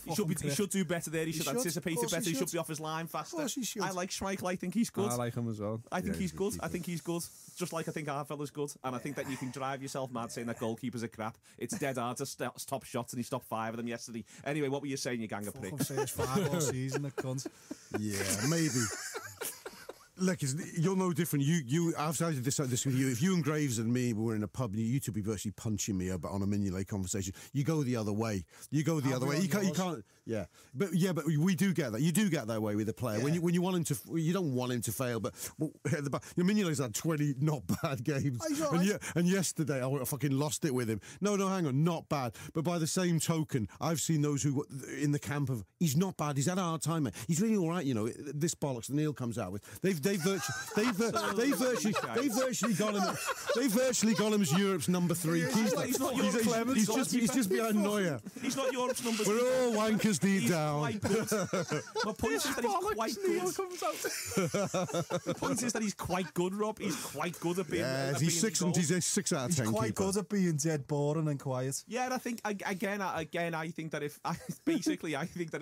He should do better there. He should anticipate it better. He should be off his line faster. I like Schmeichel. I think he's good. I like him as well. I think he's good. I think he's good. Just like I think our fella's good. And I think that you can drive yourself mad saying that goalkeepers are crap. It's dead hard to stop shots, and he stopped 5 of them yesterday. Anyway, what were you saying, you gang of pricks? Fucking say it's 5 all season, the cunt. Yeah, maybe. Look, you're no different. I've started this with you. If you and Graves and me were in a pub, and you two be virtually punching me about on a Mignolet conversation. You go the other way. You can't. Yeah, but we do get that. You do get that way with a player when you want him to. You don't want him to fail, but Mignolet's had 20 not bad games, and yesterday I fucking lost it with him. No, hang on, not bad. But by the same token, I've seen those who in the camp of he's not bad. He's had a hard time, mate. He's really all right. You know, this bollocks that Neil comes out with. They've virtually got him as Europe's number 3 keeper. He's not Europe's Clemens. He's just behind Neuer. He's not Europe's number 3. We're all wankers deep down. Quite good. My point is that he's quite good. The point is that he's quite good, Rob. He's quite good at being. He's 6 out of 10. He's quite good at being dead boring and quiet. Yeah, and I think again, I think that if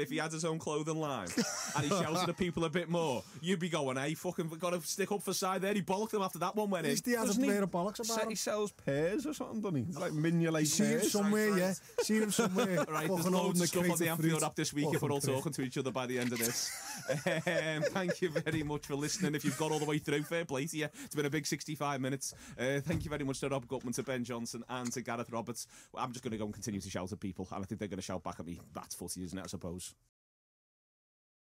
he had his own clothing line and he shouted at people a bit more, you'd be going, "Hey, fucking got to stick up for side there." He bollocked them after that one when he has a pair of bollocks about him. He sells pears or something, doesn't he? It's like Mignolet See him pears. somewhere, yeah. See him somewhere. Right, there's loads of stuff on the Anfield Wrap this week if we're all talking to each other by the end of this. Thank you very much for listening. If you've got all the way through, fair play to you. It's been a big 65 minutes. Thank you very much to Rob Gutmann, to Ben Johnson and to Gareth Roberts. I'm just going to go and continue to shout at people, and I think they're going to shout back at me. That's footy, isn't it, I suppose?